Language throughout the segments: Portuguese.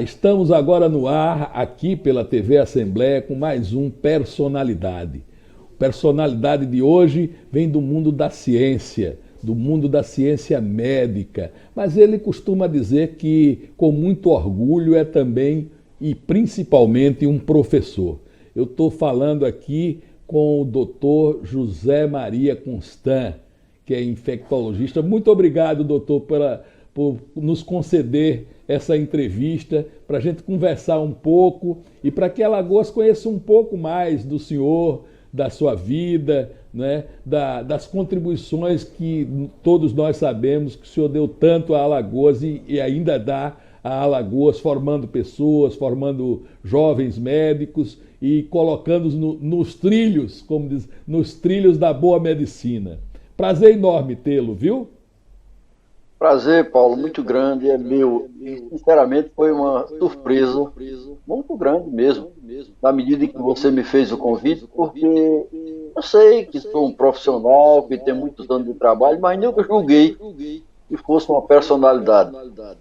estamos agora no ar, aqui pela TV Assembleia, com mais um Personalidade. Personalidade de hoje vem do mundo da ciência médica, mas ele costuma dizer que, com muito orgulho, é também e principalmente um professor. Eu estou falando aqui com o doutor José Maria Constant, que é infectologista. Muito obrigado, doutor, por nos conceder essa entrevista, para a gente conversar um pouco e para que Alagoas conheça um pouco mais do senhor, da sua vida, né, das contribuições que todos nós sabemos que o senhor deu tanto a Alagoas e ainda dá a Alagoas, formando pessoas, formando jovens médicos e colocando-os nos trilhos, como diz, nos trilhos da boa medicina. Prazer enorme tê-lo, viu? Prazer, Paulo, muito grande, é meu. E, sinceramente, foi uma surpresa muito grande mesmo, na medida em que você me fez o convite, porque eu sei que sou um profissional, que tem muitos anos de trabalho, mas nunca julguei que fosse uma personalidade.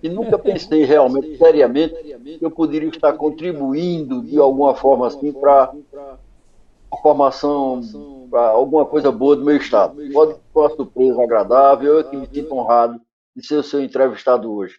E nunca pensei realmente, seriamente, que eu poderia estar contribuindo de alguma forma assim para a formação, para alguma coisa boa do meu estado. Pode ser uma surpresa agradável, eu que me sinto honrado de ser o seu entrevistado hoje.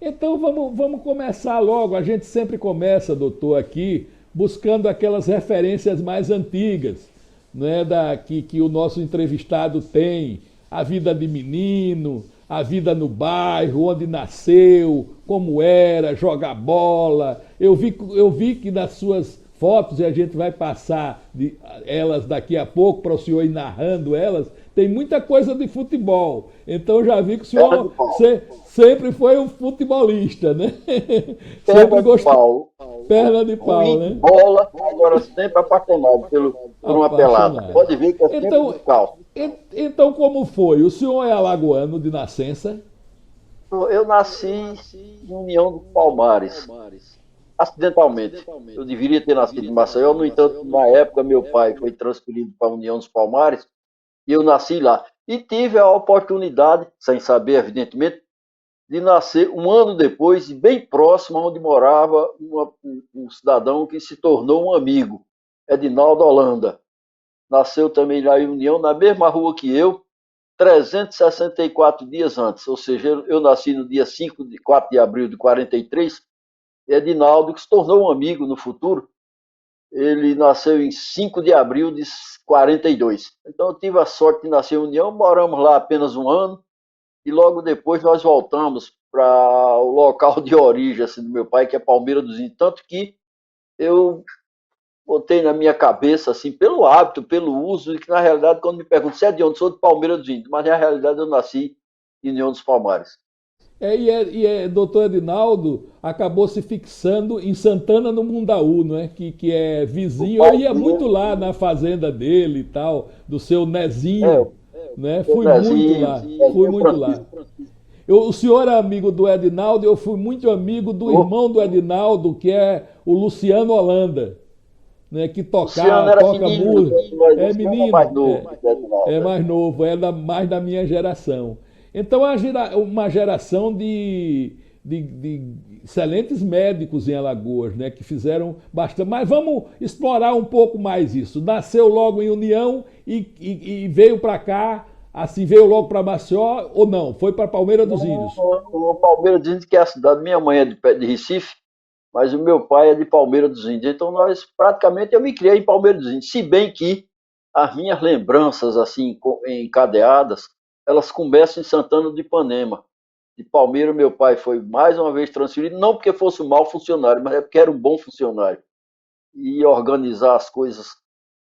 Então vamos começar logo. A gente sempre começa, doutor, aqui buscando aquelas referências mais antigas, né, que o nosso entrevistado tem, a vida de menino, a vida no bairro, onde nasceu, como era, jogar bola. Eu vi que nas suas fotos, e a gente vai passar elas daqui a pouco para o senhor ir narrando elas, tem muita coisa de futebol. Então já vi que o senhor sempre foi um futebolista, né? Sempre Perna de gostou. pau. Perna de pau, Ruim de né? bola, agora sempre apaixonado por uma pelada. Apaixonado. Pode ver que é sempre Então, descalço. então como foi? O senhor é alagoano de nascença? Eu nasci em União dos Palmares, acidentalmente. Eu deveria ter nascido em Maceió, no entanto, na época, meu pai foi transferido para a União dos Palmares e eu nasci lá. E tive a oportunidade, sem saber, evidentemente, de nascer um ano depois, bem próximo onde morava um cidadão que se tornou um amigo, Edinaldo Holanda. Nasceu também lá em União, na mesma rua que eu, 364 dias antes. Ou seja, eu nasci no dia 4 de abril de 43, e Edinaldo, que se tornou um amigo no futuro, ele nasceu em 5 de abril de 42. Então eu tive a sorte de nascer em União, moramos lá apenas um ano, e logo depois nós voltamos para o local de origem assim, do meu pai, que é Palmeira dos Índios. Tanto que eu botei na minha cabeça, assim, pelo hábito, pelo uso, e que na realidade, quando me perguntam se é de onde, sou de Palmeira dos Índios, mas na realidade eu nasci em União dos Palmares. Doutor Edinaldo acabou se fixando em Santana no Mundaú, não é? Que é O vizinho. Eu pai ia muito dele, lá na fazenda dele e tal, do seu é, Nezinho, né? o Fui muito Nezinho, lá, fui Nezinho muito lá. Francisco. O senhor é amigo do Edinaldo, eu fui muito amigo do irmão do Edinaldo, que é o Luciano Holanda, né? Que Luciano era toca fininho, música. mas É Luciano é mais menino, novo que o é Edinaldo. mais novo, mais da minha geração. Então, é uma geração de excelentes médicos em Alagoas, né, que fizeram bastante. Mas vamos explorar um pouco mais isso. Nasceu logo em União e veio para cá, assim, veio logo para Maceió ou não? Foi para Palmeira dos Índios. O Palmeira dos Índios, que é a cidade, minha mãe é de Recife, mas o meu pai é de Palmeira dos Índios. Então, nós, praticamente, eu me criei em Palmeira dos Índios. Se bem que as minhas lembranças, assim, encadeadas, elas começam em Santana do Ipanema. De Palmeira, meu pai foi mais uma vez transferido, não porque fosse um mau funcionário, mas é porque era um bom funcionário. E ia organizar as coisas,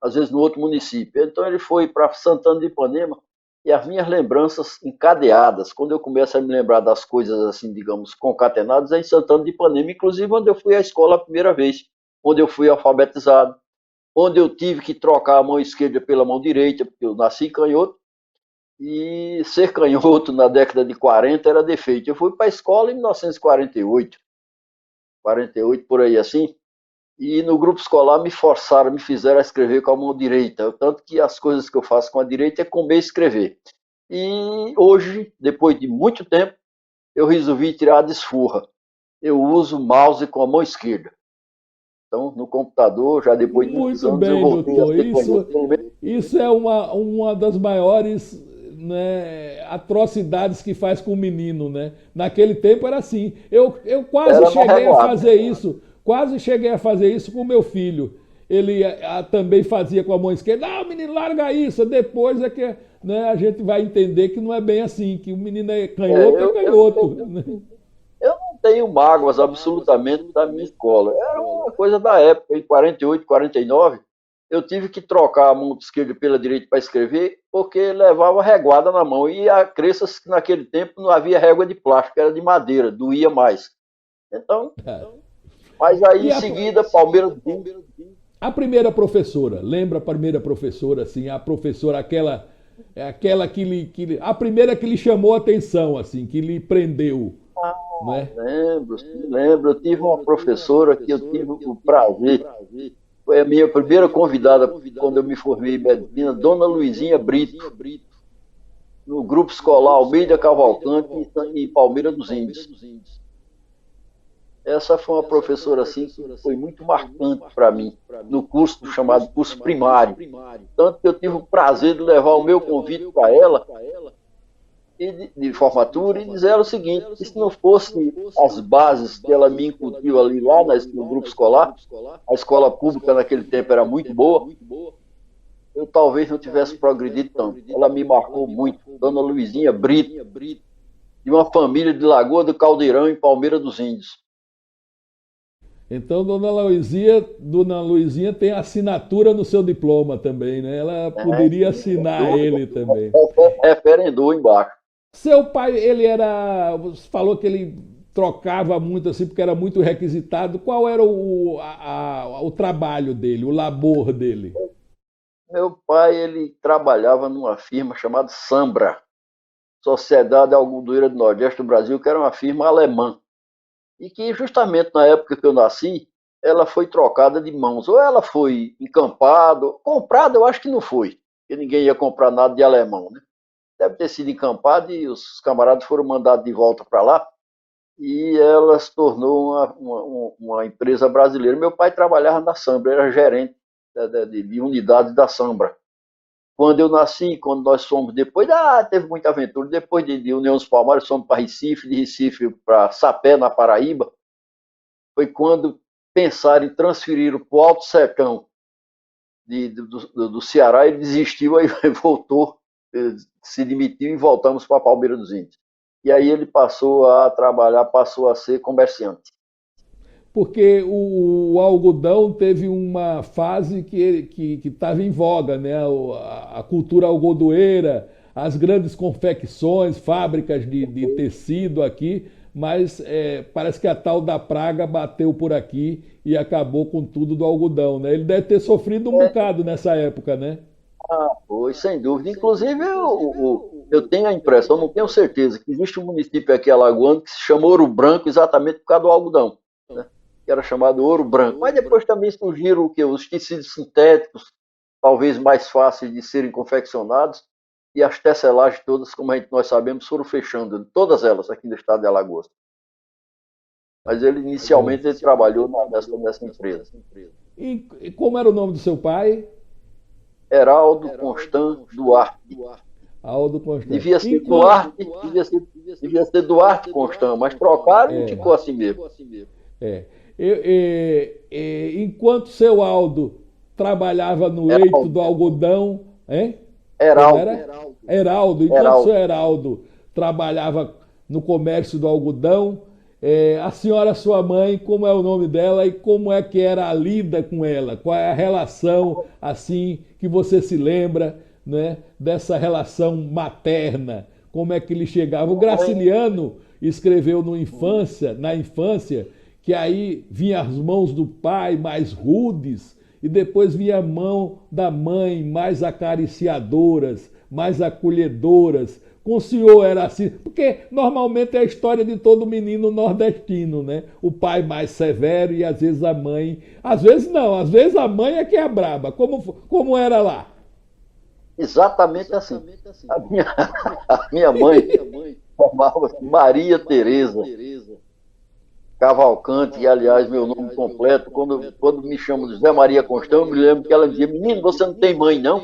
às vezes, no outro município. Então, ele foi para Santana do Ipanema, e as minhas lembranças encadeadas, quando eu começo a me lembrar das coisas, assim, digamos, concatenadas, é em Santana de Ipanema, inclusive onde eu fui à escola a primeira vez, onde eu fui alfabetizado, onde eu tive que trocar a mão esquerda pela mão direita, porque eu nasci canhoto, e ser canhoto na década de 40 era defeito. Eu fui para a escola em 1948, 48 por aí assim, e no grupo escolar me forçaram, me fizeram a escrever com a mão direita, tanto que as coisas que eu faço com a direita é comer e escrever. E hoje, depois de muito tempo, eu resolvi tirar a desfurra. eu uso o mouse com a mão esquerda. Então, no computador, já depois de muitos Muito anos, eu bem, voltei a doutor. ser canhoto. Pelo menos Isso é uma das maiores, né, atrocidades que faz com o menino, né? Naquele tempo era assim. Eu quase era na cheguei a reguada. fazer isso, quase cheguei a fazer isso com o meu filho. Ele também fazia com a mão esquerda. Ah, menino, larga isso. Depois é que, né, a gente vai entender que não é bem assim, que o menino É, é canhoto. Né? eu não tenho mágoas absolutamente da minha escola. Era uma coisa da época, em 48, 49. Eu tive que trocar a mão esquerda pela direita para escrever, porque levava reguada na mão. E a crenças que naquele tempo não havia régua de plástico, era de madeira, doía mais. Então, mas aí E em seguida, Palmeiras. a primeira professora, lembra a primeira professora, assim, a professora, aquela a primeira que lhe chamou a atenção, assim, que lhe prendeu, né? Lembro, sim, lembro. Eu tive uma professora que eu tive o prazer, foi a minha primeira convidada quando eu me formei em medicina, Dona Luizinha Brito, no grupo escolar Almeida Cavalcante, em Palmeira dos Índios. Essa foi uma professora assim que foi muito marcante para mim, no curso chamado curso primário. Tanto que eu tive o prazer de levar o meu convite para ela, de formatura, e dizer ela o seguinte, que se não fosse as bases que ela me incutiu ali lá no grupo escolar, a escola pública naquele tempo era muito boa, eu talvez não tivesse progredido tanto. Ela me marcou muito. Dona Luizinha Brito, de uma família de Lagoa do Caldeirão, em Palmeira dos Índios. Então, Dona Luizinha tem assinatura no seu diploma também, né? Ela poderia assinar ele também. Referendou embaixo. Seu pai, você falou que ele trocava muito assim, porque era muito requisitado. Qual era o trabalho dele, o labor dele? Meu pai, ele trabalhava numa firma chamada Sambra, Sociedade Algodoeira do Nordeste do Brasil, que era uma firma alemã. E que justamente na época que eu nasci, ela foi trocada de mãos. Ou ela foi encampada, comprada eu acho que não foi, porque ninguém ia comprar nada de alemão, né? Deve ter sido encampado e os camaradas foram mandados de volta para lá e ela se tornou uma empresa brasileira. Meu pai trabalhava na Sambra, era gerente de unidade da Sambra. Quando eu nasci, quando nós fomos depois, teve muita aventura, depois de União dos Palmares, fomos para Recife, de Recife para Sapé, na Paraíba, foi quando pensaram em transferir para o Alto Sertão do Ceará, ele desistiu, aí voltou, se demitiu e voltamos para Palmeira dos Índios. E aí ele passou a trabalhar, passou a ser comerciante. Porque o algodão teve uma fase que estava em voga, né? A cultura algodoeira, as grandes confecções, fábricas de tecido aqui, mas parece que a tal da praga bateu por aqui e acabou com tudo do algodão, né? Ele deve ter sofrido um bocado nessa época, né? Foi, sem dúvida. Inclusive, eu tenho a impressão, não tenho certeza, que existe um município aqui alagoano que se chama Ouro Branco exatamente por causa do algodão, né? Que era chamado Ouro Branco. Mas depois também surgiram os tecidos sintéticos, talvez mais fáceis de serem confeccionados, e as tecelagens todas, como nós sabemos, foram fechando, todas elas aqui no estado de Alagoas. Mas ele inicialmente ele trabalhou nessa empresa. E como era o nome do seu pai? Heraldo Constant Duarte. Aldo Constant. Devia ser Duarte, devia ser Duarte Constant, mas trocaram e ficou assim mesmo. Enquanto seu Aldo trabalhava no eito do algodão, hein? Heraldo. Enquanto seu Heraldo trabalhava no comércio do algodão, a senhora, sua mãe, como é o nome dela e como é que era a lida com ela? Qual é a relação, assim, que você se lembra, né, dessa relação materna? Como é que ele chegava? O Graciliano escreveu na infância, que aí vinha as mãos do pai mais rudes e depois vinha a mão da mãe mais acariciadoras, mais acolhedoras. Com o senhor era assim, porque normalmente é a história de todo menino nordestino, né? O pai mais severo e às vezes a mãe, às vezes não, às vezes a mãe é que é braba. Como era lá? Exatamente assim. A minha mãe chamava-se Maria Tereza. Cavalcante, que aliás meu nome completo, quando me chamam de José Maria Constão, eu me lembro que ela dizia, menino, você não tem mãe, não?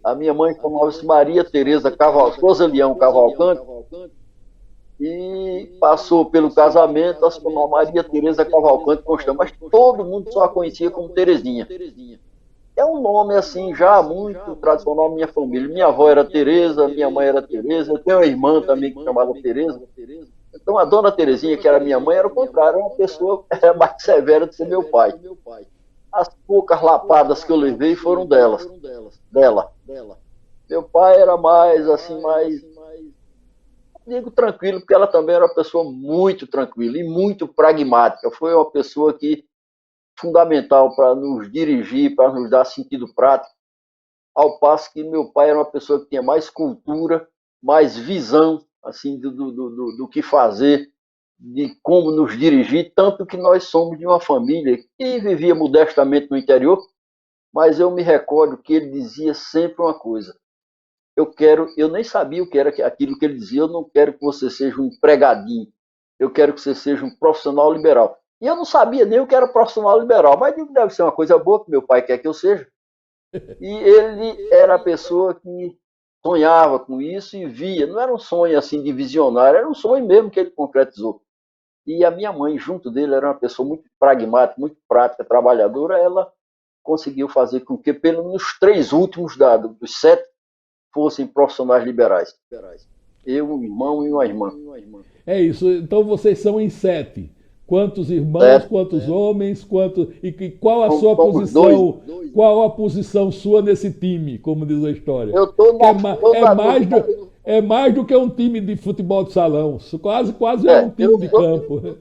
A minha mãe chamava-se Maria Tereza Souza Leão Cavalcante, e passou pelo casamento a se chamar Maria Tereza Cavalcante Constão, mas todo mundo só a conhecia como Terezinha. É um nome assim já muito tradicional na minha família. Minha avó era Tereza, minha mãe era Tereza, eu tenho uma irmã também que chamava Tereza. Então a dona Terezinha, que era minha mãe, era o contrário, era uma pessoa era mais severa do que meu pai. As poucas lapadas que eu levei foram dela. Meu pai era mais assim, mais digo tranquilo, porque ela também era uma pessoa muito tranquila e muito pragmática. Foi uma pessoa que fundamental para nos dirigir, para nos dar sentido prático, ao passo que meu pai era uma pessoa que tinha mais cultura, mais visão assim do que fazer, de como nos dirigir, tanto que nós somos de uma família que vivia modestamente no interior, mas eu me recordo que ele dizia sempre uma coisa: eu nem sabia o que era aquilo que ele dizia, eu não quero que você seja um empregadinho, eu quero que você seja um profissional liberal. E eu não sabia nem o que era profissional liberal, mas digo, deve ser uma coisa boa que meu pai quer que eu seja. E ele era a pessoa que sonhava com isso e via, não era um sonho assim de visionário, era um sonho mesmo que ele concretizou. E a minha mãe, junto dele, era uma pessoa muito pragmática, muito prática, trabalhadora, ela conseguiu fazer com que, pelo menos os 3 últimos dos 7, fossem profissionais liberais. Eu, um irmão e uma irmã. É isso, então vocês são em 7. Quantos irmãos, 7, quantos homens, e qual a sua somos posição? Qual a posição sua nesse time, como diz a história? Eu estou É mais do que um time de futebol de salão, quase é um time de campo.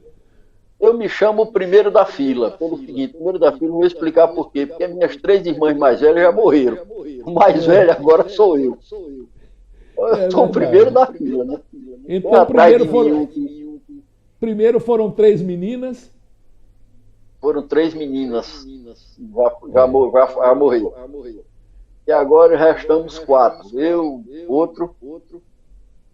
Eu me chamo o primeiro da fila, pelo seguinte, primeiro da fila, eu vou explicar por quê, porque minhas 3 irmãs mais velhas já morreram. O mais velho agora sou eu. Eu sou o primeiro da fila, né? Então, primeiro foram 3 meninas. Foram 3 meninas. Já morreram. E agora restamos 4. Eu, outro,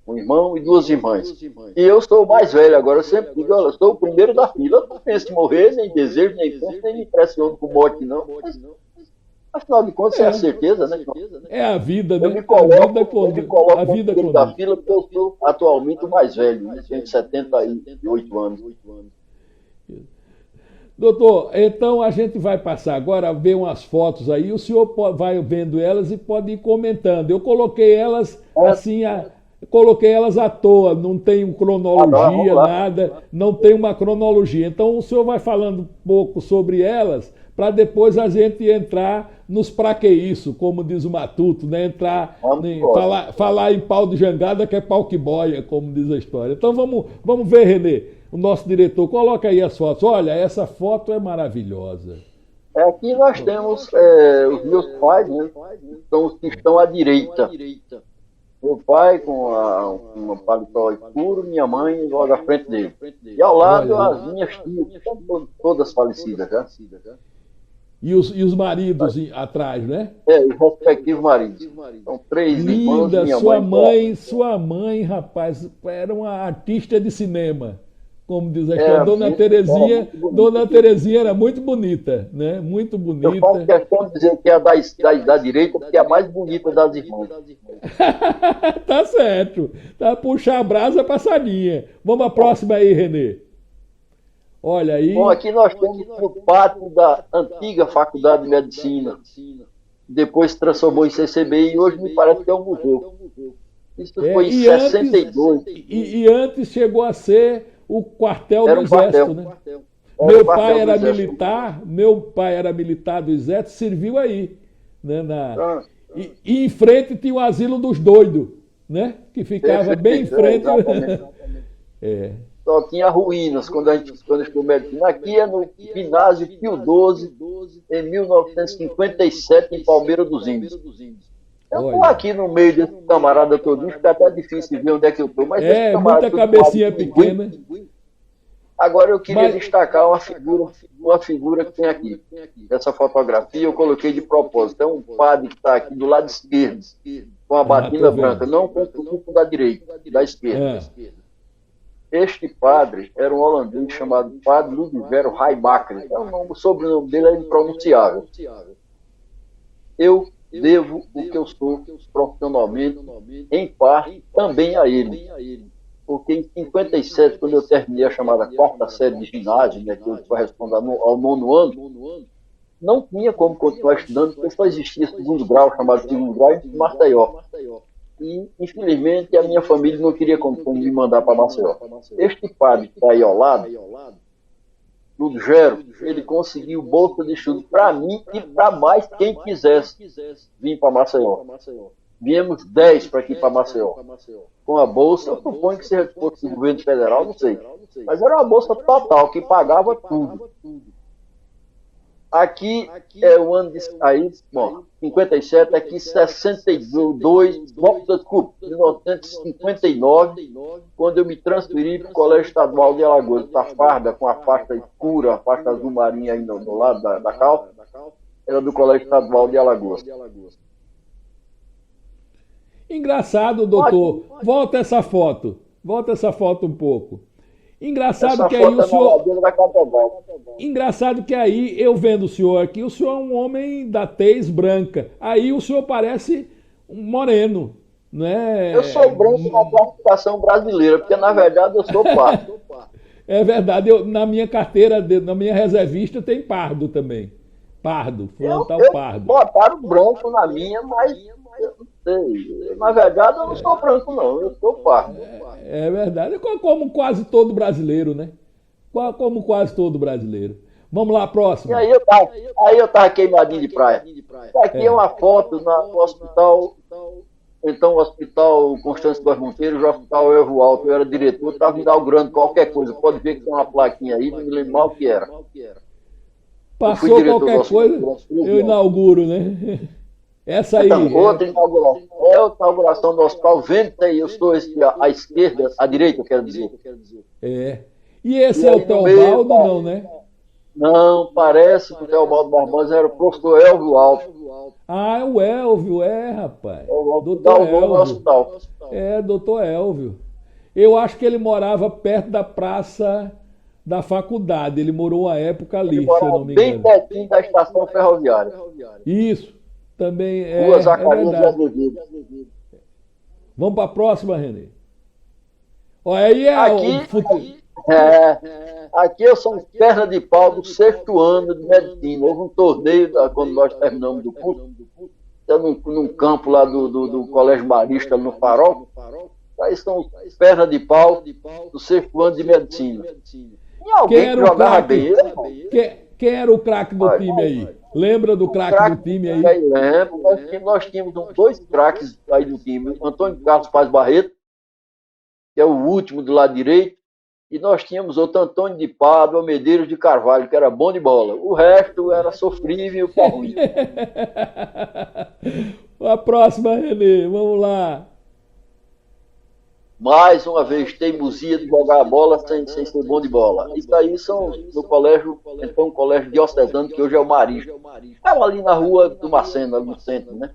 um irmão e 2 irmãs. E eu sou o mais velho agora. Eu sempre digo, olha, eu sou o primeiro da fila. Eu não penso em morrer, nem desejo, nem penso, nem me impressiono com morte, não. Mas, afinal de contas, é a certeza, né? É a vida, né? Eu me coloco a vida primeiro da fila porque eu sou atualmente o mais velho, né? Tenho 78 anos. Doutor, então a gente vai passar agora a ver umas fotos aí, o senhor vai vendo elas e pode ir comentando. Eu coloquei elas assim, coloquei elas à toa, não tem cronologia, nada, não tem uma cronologia. Então o senhor vai falando um pouco sobre elas, para depois a gente entrar nos pra que isso, como diz o Matuto, né? Falar em pau de jangada que é pau que boia, como diz a história. Então vamos ver, Renê, o nosso diretor, coloca aí as fotos. Olha, essa foto é maravilhosa. Aqui nós temos os meus pais, né? São os que estão à direita. Meu pai com uma paletó escuro, minha mãe logo à frente dele. E ao lado as minhas tias, que estão todas falecidas já. E os maridos atrás, né? Os respectivos maridos. São 3 irmãos. Linda, sua mãe, rapaz, era uma artista de cinema, como diz a história. Dona Terezinha era muito bonita, né? Muito bonita. Eu faço questão de dizer que é da direita, porque é a mais bonita das irmãs. Tá certo. Tá, puxar a brasa passadinha. Vamos à próxima aí, Renê. Olha aí. Bom, aqui nós temos o pátio da antiga Faculdade de Medicina. Depois se transformou em CCB e hoje me parece que é um museu. Isso foi em 62. E antes chegou a ser o quartel do Exército, né? Meu pai era militar do Exército, serviu aí. Né, e em frente tinha o Asilo dos Doidos, né? Que ficava bem em frente. Só tinha ruínas quando estudou medicina. Aqui é no ginásio Pio XII, em 1957, em Palmeira dos Índios. Eu estou aqui no meio desse camarada todo, fica até difícil ver onde é que eu estou. Mas muita cabecinha pequena. Agora eu queria destacar uma figura que tem aqui. Essa fotografia eu coloquei de propósito. É um padre que está aqui do lado esquerdo, com a batina branca, não com o da direita, da esquerda. Este padre era um holandês chamado Padre Ludivero Heimacher. O sobrenome dele é impronunciável. Eu devo o que eu sou profissionalmente, em parte, também a ele. Porque em 57, quando eu terminei a chamada quarta série de ginásio, né, que corresponde ao nono ano, não tinha como continuar estudando, porque só existia segundo grau, chamado segundo grau, em Maceió. E, infelizmente, a minha família não queria como me mandar para Maceió. Este padre que está aí ao lado, Ludgero, ele conseguiu bolsa de estudo para mim e para mais quem quisesse vir para Maceió. Viemos 10 para aqui para Maceió. Com a bolsa, eu suponho que seja fosse do governo federal, não sei. Mas era uma bolsa total, que pagava tudo. Aqui é o ano de. Aí, bom, 57, aqui 62, desculpa, 1959, quando eu me transferi para o Colégio Estadual de Alagoas, da farda, com a faixa escura, a faixa azul marinha aí no lado da calça, era do Colégio Estadual de Alagoas. Engraçado, doutor. Volta essa foto um pouco. Engraçado que aí o senhor. Engraçado que aí, eu vendo o senhor aqui, o senhor é um homem da tez branca. Aí o senhor parece um moreno, né? Eu sou branco na classificação brasileira, porque na verdade eu sou pardo. É verdade, na minha carteira, na minha reservista tem pardo também. Pardo, frontal pardo. Botaram branco na minha, mas eu não sei. Na verdade eu não sou branco não, eu sou pardo. É verdade, como quase todo brasileiro, né? Como quase todo brasileiro. Vamos lá, próximo. E aí eu tava queimadinho de praia. Aqui é uma foto no hospital, então o Hospital Constâncio Góes Monteiro, o Hospital Elvo Alto, eu era diretor, estava inaugurando qualquer coisa. Pode ver que tem uma plaquinha aí, não me lembro mal o que era. Passou qualquer coisa, eu inauguro, né? Essa aí. Então, outra inauguração. É a inauguração do hospital Venta e eu estou à esquerda, à direita, eu quero dizer. É. E esse é o Teobaldo, não, né? Não, parece que o Teobaldo Barbosa era o professor Elvio Alto. Ah, é o Elvio, rapaz. Doutor Elvio. É, doutor Elvio. Eu acho que ele morava perto da praça da faculdade. Ele morou uma época ali, se eu não me engano. Bem pertinho da estação ferroviária. Isso, também é. Rua Zacarias de Azevedo. Vamos para a próxima, Renê. Olha, aí é aqui, o futuro. Aqui eu sou um perna de pau do 6º ano de medicina. Houve um torneio, quando nós terminamos do curso, num campo lá do Colégio Marista, no Farol. Aí são perna de pau do 6º ano de medicina. E alguém que jogava bem. Quem era o craque do time aí? Lembra do craque do time aí? Lembro. Nós tínhamos 2 craques aí do time. Antônio Carlos Paz Barreto, que é o último do lado direito, e nós tínhamos outro Antônio de Pádua, Medeiros de Carvalho, que era bom de bola. O resto era sofrível para ruim. A próxima, Renê, vamos lá. Mais uma vez, teimosia de jogar a bola sem ser bom de bola. Isso aí são no colégio, então um colégio diocesano, que hoje é o Marista. Estava ali na rua do Macena, ali no centro, né?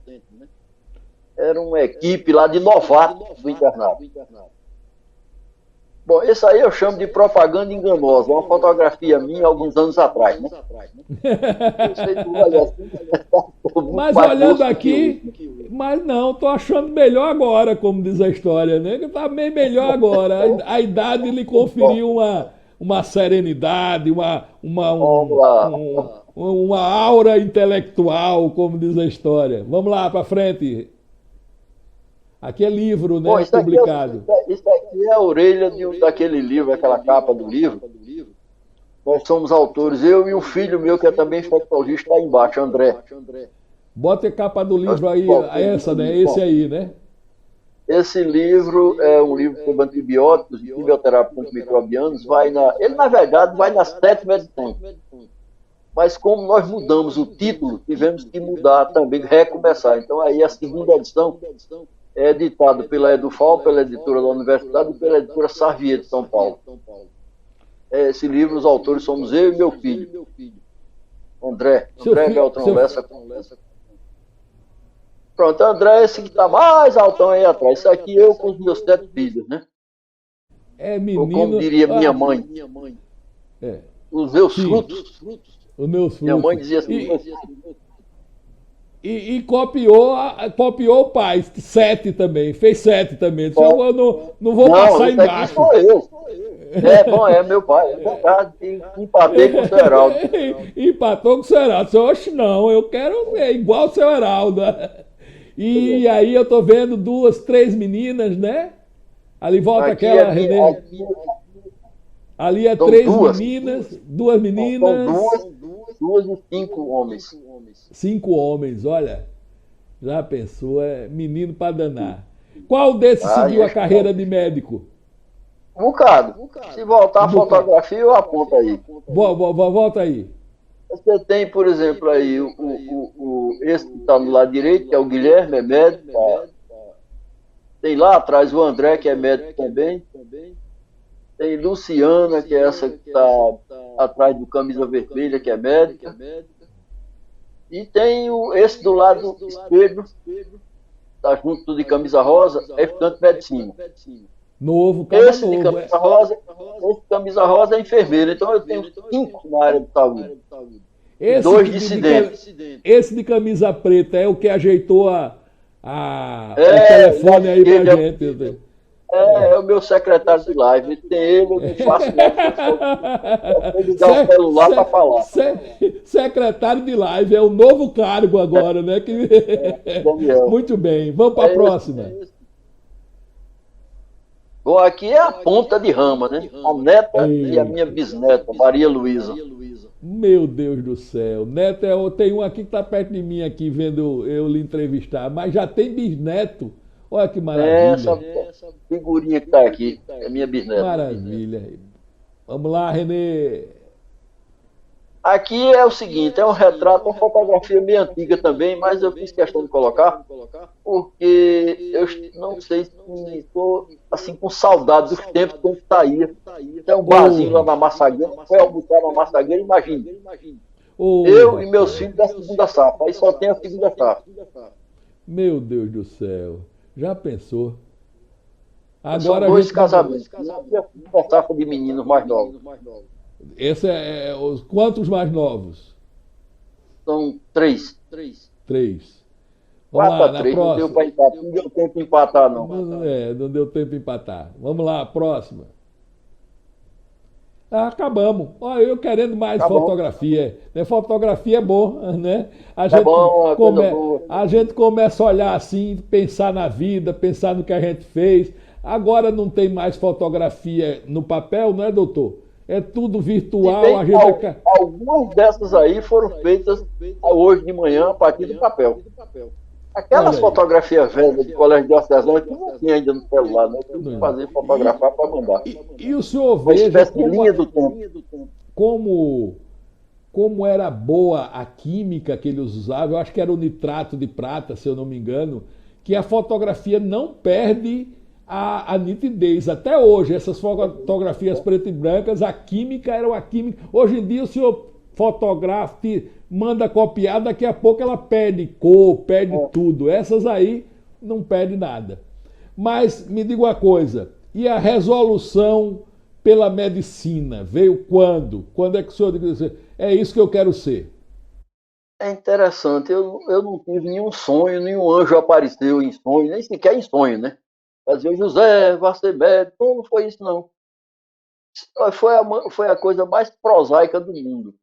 Era uma equipe lá de novatos do internato. Bom, esse aí eu chamo de propaganda enganosa, uma fotografia minha alguns anos atrás, né? Mas olhando aqui, mas não, tô achando melhor agora, como diz a história, né? Tá bem melhor agora. A idade lhe conferiu uma serenidade, uma aura intelectual, como diz a história. Vamos lá, para frente. Aqui é livro, né? Bom, publicado. Isso aqui é a orelha daquele livro, aquela capa do livro. Nós somos autores, eu e um filho meu, que é também infectologista, está aí embaixo, André. Bota a capa do livro aí, essa, né? Esse aí, né? Esse livro é um livro sobre antibióticos e quimioterapia microbianos. Ele, na verdade, vai nas 7 edições. Mas como nós mudamos o título, tivemos que mudar também, recomeçar. Então aí a 2ª edição é editado pela Edufal, pela editora da Universidade e pela editora Sarvier de São Paulo. Esse livro, os autores somos eu e meu filho, André Beltrão Lessa. Pronto, André, esse que está mais altão aí atrás. Isso aqui eu com os meus 7 filhos, né? É ou como menino. diria minha Ah, mãe, é, os meus sim, frutos. os meus Minha mãe frutos. dizia assim, E copiou, copiou o pai, sete também, fez sete também. Disse, eu não vou não, passar esse aqui embaixo. sou eu. É bom, é meu pai, é verdade. Empatei com o seu Heraldo. Empatou com o seu Heraldo. Disse, oxe, não, eu quero ver igual o seu Heraldo. E aí eu tô vendo duas, três meninas, né? Ali volta Aqui é aquela, minha, Renê. Ali é são três duas, meninas, duas são meninas, duas e cinco homens. cinco homens, olha. Já pensou, é menino para danar. Qual desses Aí seguiu é a carreira de médico? um bocado. Se voltar Um a bocado. fotografia, eu aponto aí. Volta aí. Você tem, por exemplo, aí esse que está no lado direito, que é o Guilherme, é médico. Tem lá atrás o André, que é médico também. Tem Luciana, que é essa que está atrás do camisa vermelha, que é médica. E tem esse do lado esquerdo, está junto de camisa rosa, é estudante de medicina. Novo, caba Esse de novo. camisa rosa é enfermeiro. Então eu tenho cinco na área de saúde. E Esse dois dissidentes. esse de camisa preta é o que ajeitou o Lá telefone de aí pra esquerda gente. é o meu secretário de live. Tem ele, eu não faço nada. Só ligar o celular para falar. Secretário de live é o novo cargo agora, né? Daniel. Muito bem, vamos para a próxima. Bom, aqui é a ponta de rama, né? A neta e a minha Eita. bisneta, Maria Luísa. Meu Deus do céu. Neto, tem um aqui que está perto de mim aqui vendo eu lhe entrevistar, mas já tem bisneto. Olha que Essa maravilha. figurinha que está aqui é minha bisneta. Maravilha. Vamos lá, Renê. Aqui é o seguinte, é um retrato, uma fotografia meio antiga também, mas eu fiz questão de colocar, porque eu não sei se estou assim, com saudade dos tempos que a gente saía. Tem um barzinho lá na Massagueira, foi almoçar na Massagueira, imagine. Eu e meus filhos da segunda safra, aí só tem a segunda safra. Meu Deus do céu. Já pensou? São Agora a dois gente. casamentos, e a segunda safra de meninos mais novos. Esse os quantos mais novos? São três. Três. Vamos 4 lá, a na 3, não deu próxima. para empatar, não deu tempo de empatar, não. Não deu tempo de empatar. Vamos lá, próxima. Acabamos. Olha, eu querendo mais Tá bom. fotografia. Né? Fotografia é bom, né? Tá bom, uma coisa boa. A gente começa a olhar assim, pensar na vida, pensar no que a gente fez. Agora não tem mais fotografia no papel, não é, doutor? É tudo virtual. A gente... Algumas dessas aí foram feitas hoje de manhã a partir do papel. Aquelas fotografias velhas de colégio diocesano que não tinha ainda no celular, né? Tinha que fazer fotografar para mandar. E o senhor Uma veja espécie de linha do tempo. como era boa a química que eles usavam, eu acho que era o nitrato de prata, se eu não me engano, que a fotografia não perde a nitidez. Até hoje, essas fotografias preto e brancas, a química era uma química. Hoje em dia, o senhor fotografa, manda copiar, daqui a pouco ela perde cor, perde tudo. Essas aí não perde nada. Mas me diga uma coisa, e a resolução pela medicina veio quando? Quando é que o senhor disse, é isso que eu quero ser? É interessante, eu não tive nenhum sonho, nenhum anjo apareceu em sonho, nem sequer em sonho, né? Fazia José, vai ser médico, não foi isso não. Foi a coisa mais prosaica do mundo.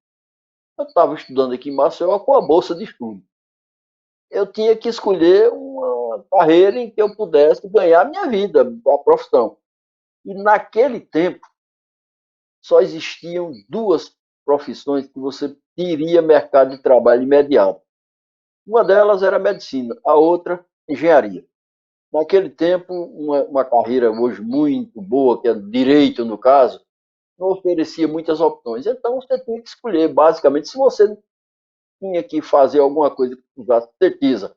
Eu estava estudando aqui em Maceió com a bolsa de estudo. Eu tinha que escolher uma carreira em que eu pudesse ganhar minha vida, a profissão. E naquele tempo, só existiam duas profissões que você teria mercado de trabalho imediato. Uma delas era medicina, a outra, engenharia. Naquele tempo, uma carreira hoje muito boa, que é direito no caso, não oferecia muitas opções. Então você tinha que escolher, basicamente, se você tinha que fazer alguma coisa que precisasse certeza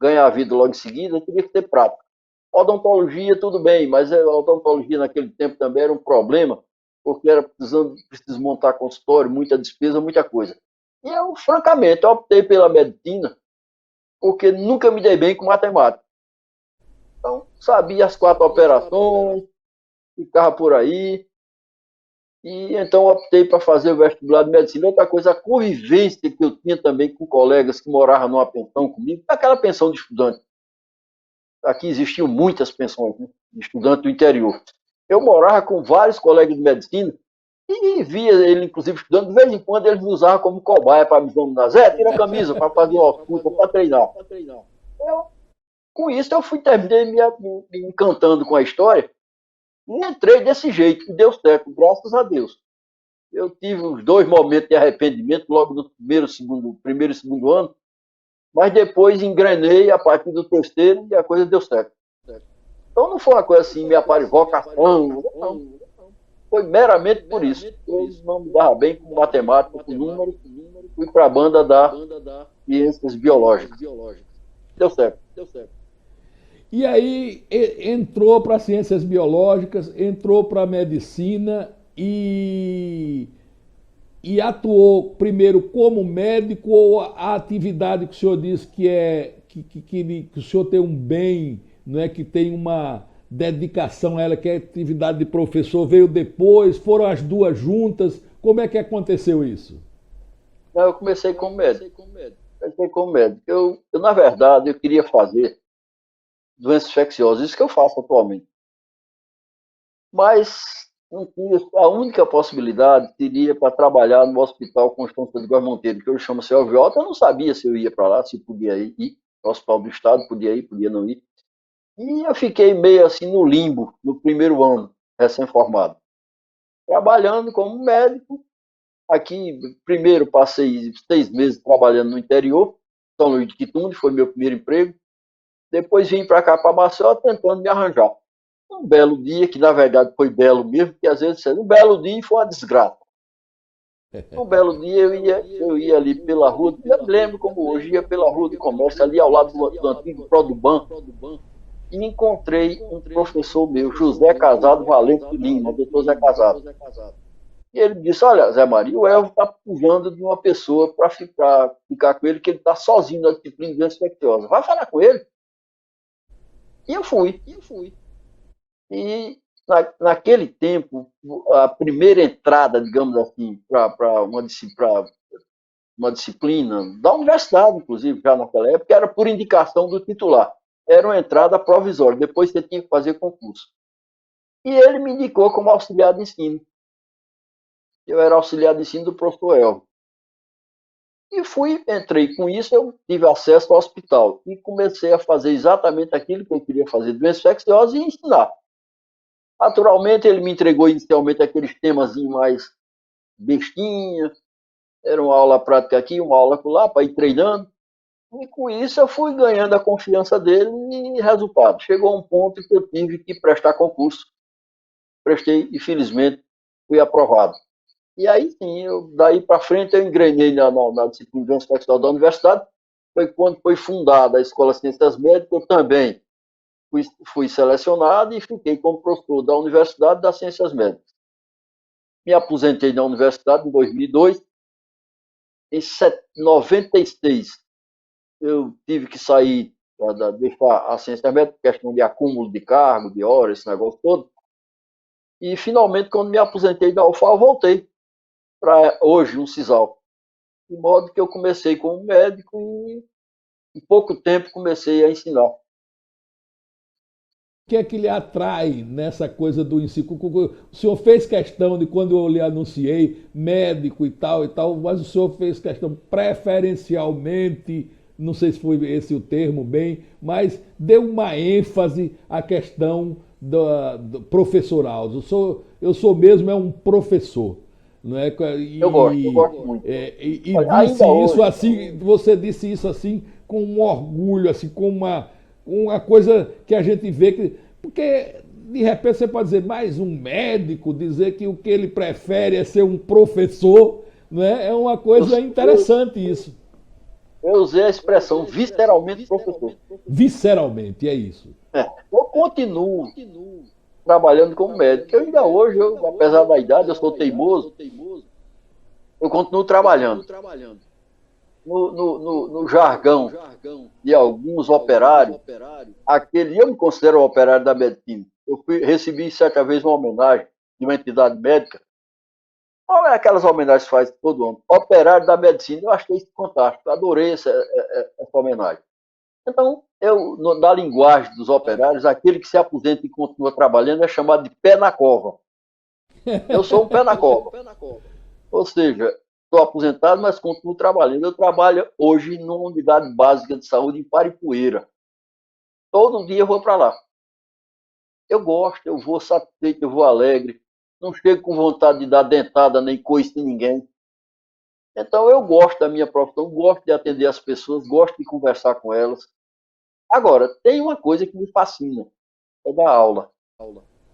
ganhar a vida logo em seguida, teria que ter prática. Odontologia, tudo bem, mas a odontologia naquele tempo também era um problema, porque era preciso montar consultório, muita despesa, muita coisa. E eu, francamente, optei pela medicina, porque nunca me dei bem com matemática. Então, sabia as 4 operações, ficava por aí. E então optei para fazer o vestibular de medicina. Outra coisa, a convivência que eu tinha também com colegas que moravam numa pensão comigo, aquela pensão de estudante. Aqui existiam muitas pensões, né, de estudante do interior. Eu morava com vários colegas de medicina e via ele, inclusive, estudando. De vez em quando ele me usava como cobaia para me examinar. Zé, tira a camisa para fazer uma ausculta, para treinar. Eu, com isso, eu terminei me encantando com a história e entrei desse jeito, e deu certo, graças a Deus. Eu tive uns 2 momentos de arrependimento logo no primeiro e segundo ano, mas depois engrenei a partir do terceiro e a coisa deu certo. Então não foi uma coisa assim, minha vocação, não. Foi meramente por isso. Eu não me dava bem com matemática, com números, fui para a banda da ciências biológicas. Deu certo. E aí entrou para ciências biológicas, entrou para medicina e atuou primeiro como médico, ou a atividade que o senhor disse que o senhor tem um bem, não é, que tem uma dedicação a ela, que é a atividade de professor, veio depois, foram as duas juntas, como é que aconteceu isso? Eu comecei como médico. Na verdade, eu queria fazer doenças infecciosas, isso que eu faço atualmente. Mas a única possibilidade seria para trabalhar no Hospital Constância de Góes Monteiro, que hoje chama CELVIOTA. Eu não sabia se eu ia para lá, se podia ir, no Hospital do Estado, podia ir, podia não ir. E eu fiquei meio assim no limbo, no primeiro ano, recém-formado. Trabalhando como médico. Aqui, primeiro, passei 6 meses trabalhando no interior, São Luís de Quitunde, foi meu primeiro emprego. Depois vim para cá, para Maceió, tentando me arranjar. Um belo dia, que na verdade foi belo mesmo, porque às vezes um belo dia foi uma desgraça. Um belo dia eu ia ali pela rua, eu lembro como hoje, ia pela rua do comércio, ali ao lado do antigo Produban, e encontrei um professor meu, José Casado Valente Lima, doutor Zé Casado. E ele disse, olha, Zé Maria, o Elvio está precisando de uma pessoa para ficar com ele, que ele está sozinho na disciplina de doença infecciosa. Vai falar com ele. E eu fui. E naquele tempo, a primeira entrada, digamos assim, para uma disciplina, da universidade, inclusive, já naquela época, era por indicação do titular. Era uma entrada provisória, depois você tinha que fazer concurso. E ele me indicou como auxiliar de ensino. Eu era auxiliar de ensino do professor Elvio. E entrei com isso, eu tive acesso ao hospital e comecei a fazer exatamente aquilo que eu queria fazer, doenças infecciosas, e ensinar. Naturalmente, ele me entregou inicialmente aqueles temas mais bestinha, era uma aula prática aqui, uma aula lá, para ir treinando. E com isso eu fui ganhando a confiança dele e resultado. Chegou um ponto que eu tive que prestar concurso. Prestei e felizmente fui aprovado. E aí sim, daí para frente eu engrenei na disciplina de doença infecciosa da universidade. Foi quando foi fundada a Escola de Ciências Médicas, eu também fui selecionado e fiquei como professor da Universidade das Ciências Médicas. Me aposentei da universidade em 2002. Em 96, eu tive que sair, deixar a ciência médica, questão de acúmulo de cargo, de horas, esse negócio todo. E, finalmente, quando me aposentei da UFAL, voltei para hoje, um CISAL. De modo que eu comecei como médico e, em pouco tempo, comecei a ensinar. O que é que lhe atrai nessa coisa do ensino? O senhor fez questão de, quando eu lhe anunciei, médico e tal, mas o senhor fez questão preferencialmente, não sei se foi esse o termo bem, mas deu uma ênfase à questão do professoral. Eu sou mesmo um professor. Não é? Eu gosto muito. E disse isso assim, você disse isso assim com um orgulho, assim, com uma coisa que a gente vê que... Porque, de repente, você pode dizer, mais um médico, dizer que o que ele prefere é ser um professor, não é? É uma coisa interessante isso. Eu usei a expressão visceralmente professor. Visceralmente, é isso. Eu continuo trabalhando como médico. Eu ainda hoje, apesar da idade, eu sou teimoso, eu continuo trabalhando. No jargão de alguns operários, eu me considero um operário da medicina. recebi certa vez uma homenagem de uma entidade médica. Olha aquelas homenagens que faz todo ano. Operário da medicina. Eu achei isso fantástico. Adorei essa homenagem. Então, na linguagem dos operários, aquele que se aposenta e continua trabalhando é chamado de pé na cova. Eu sou um pé na cova. Ou seja, estou aposentado, mas continuo trabalhando. Eu trabalho hoje numa unidade básica de saúde em Paripueira. Todo dia eu vou para lá. Eu gosto, eu vou satisfeito, eu vou alegre. Não chego com vontade de dar dentada nem coice em ninguém. Então eu gosto da minha profissão, gosto de atender as pessoas, gosto de conversar com elas. Agora, tem uma coisa que me fascina, é dar aula.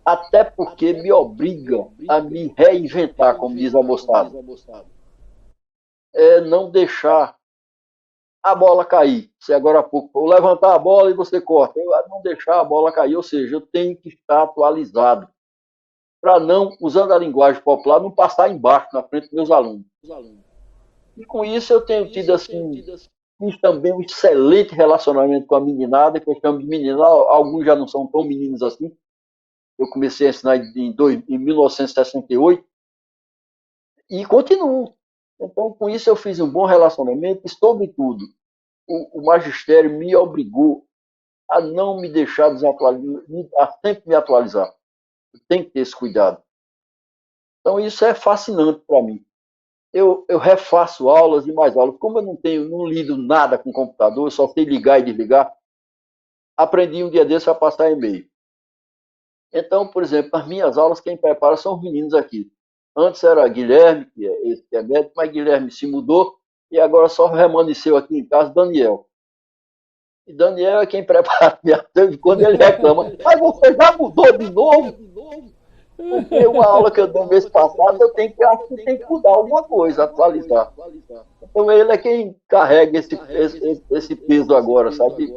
Até porque me obriga a me reinventar, como diz a moçada. É não deixar a bola cair. Você agora há pouco, vou levantar a bola e você corta. Eu não deixar a bola cair, ou seja, eu tenho que estar atualizado. Para não, usando a linguagem popular, não passar embaixo na frente dos meus alunos. E com isso eu tenho tido assim, fiz também um excelente relacionamento com a meninada, que eu chamo de menina, alguns já não são tão meninos assim. Eu comecei a ensinar em 1968 e continuo. Então, com isso eu fiz um bom relacionamento e, sobretudo, o magistério me obrigou a não me deixar desatualizar, a sempre me atualizar. Eu tenho que ter esse cuidado. Então, isso é fascinante para mim. Eu refaço aulas e mais aulas. Como eu não lido nada com computador, eu só sei ligar e desligar, aprendi um dia desse a passar e-mail. Então, por exemplo, as minhas aulas, quem prepara são os meninos aqui. Antes era Guilherme, esse que é médico, mas Guilherme se mudou e agora só remanesceu aqui em casa Daniel. E Daniel é quem prepara minha aula quando ele reclama. Mas você já mudou de novo? Porque uma aula que eu dei mês passado, eu tenho que mudar alguma coisa, atualizar. Então ele é quem carrega esse peso agora, sabe?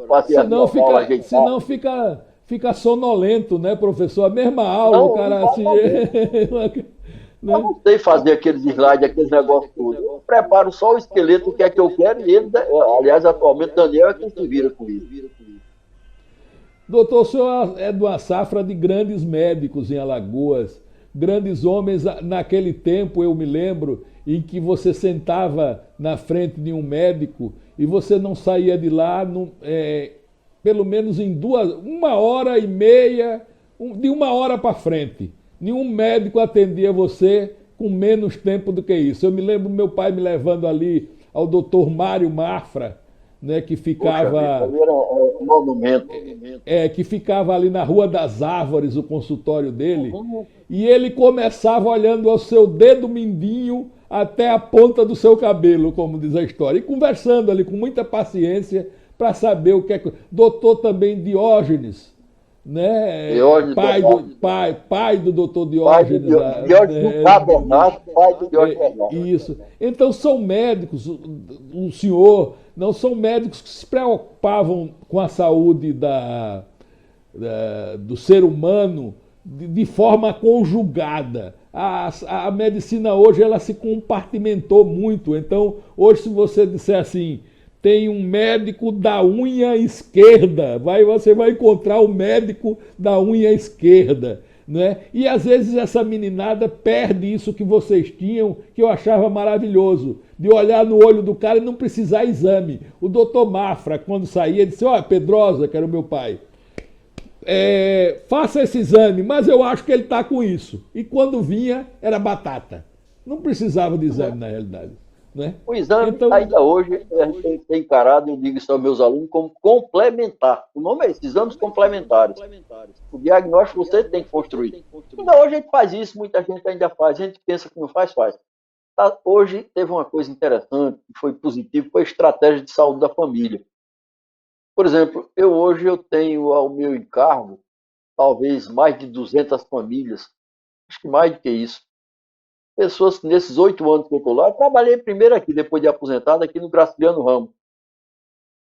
Senão fica sonolento, né, professor? A mesma aula, não, o cara assim. Eu não sei fazer aqueles slides, aqueles negócios todos. Eu preparo só o esqueleto, o que é que eu quero, e ele, aliás, atualmente, Daniel é quem se vira com isso. Doutor, o senhor é de uma safra de grandes médicos em Alagoas, grandes homens. Naquele tempo, eu me lembro, em que você sentava na frente de um médico e você não saía de lá, pelo menos em 1h30, de 1 hora para frente. Nenhum médico atendia você com menos tempo do que isso. Eu me lembro meu pai me levando ali ao doutor Mário Mafra, né, que ficava... Poxa, era um monumento. Que ficava ali na Rua das Árvores, o consultório dele, e ele começava olhando ao seu dedo mindinho até a ponta do seu cabelo, como diz a história, e conversando ali com muita paciência para saber o que é... Doutor também Diógenes, né? Pai do doutor Diógenes. Diógenes do Tabernáculo, pai do Diógenes. Isso. Então são médicos, o senhor, não são médicos que se preocupavam com a saúde do ser humano de forma conjugada. A medicina hoje ela se compartimentou muito. Então, hoje, se você disser assim, tem um médico da unha esquerda, você vai encontrar o médico da unha esquerda, né? E às vezes essa meninada perde isso que vocês tinham, que eu achava maravilhoso, de olhar no olho do cara e não precisar exame. O doutor Mafra, quando saía, disse: ó, Pedrosa, que era o meu pai, faça esse exame, mas eu acho que ele está com isso. E quando vinha, era batata. Não precisava de exame, na realidade. Né? O exame, então, ainda hoje, a gente tem encarado, eu digo isso aos meus alunos, como complementar. O nome é esse, exames complementares. O diagnóstico você tem que construir. Ainda hoje a gente faz isso, muita gente ainda faz. A gente pensa que não faz, faz. Hoje teve uma coisa interessante, que foi positivo, foi a estratégia de saúde da família. Por exemplo, hoje eu tenho ao meu encargo, talvez mais de 200 famílias, acho que mais do que isso. Pessoas que nesses 8 anos que eu estou lá, eu trabalhei primeiro aqui, depois de aposentado, aqui no Graciliano Ramos,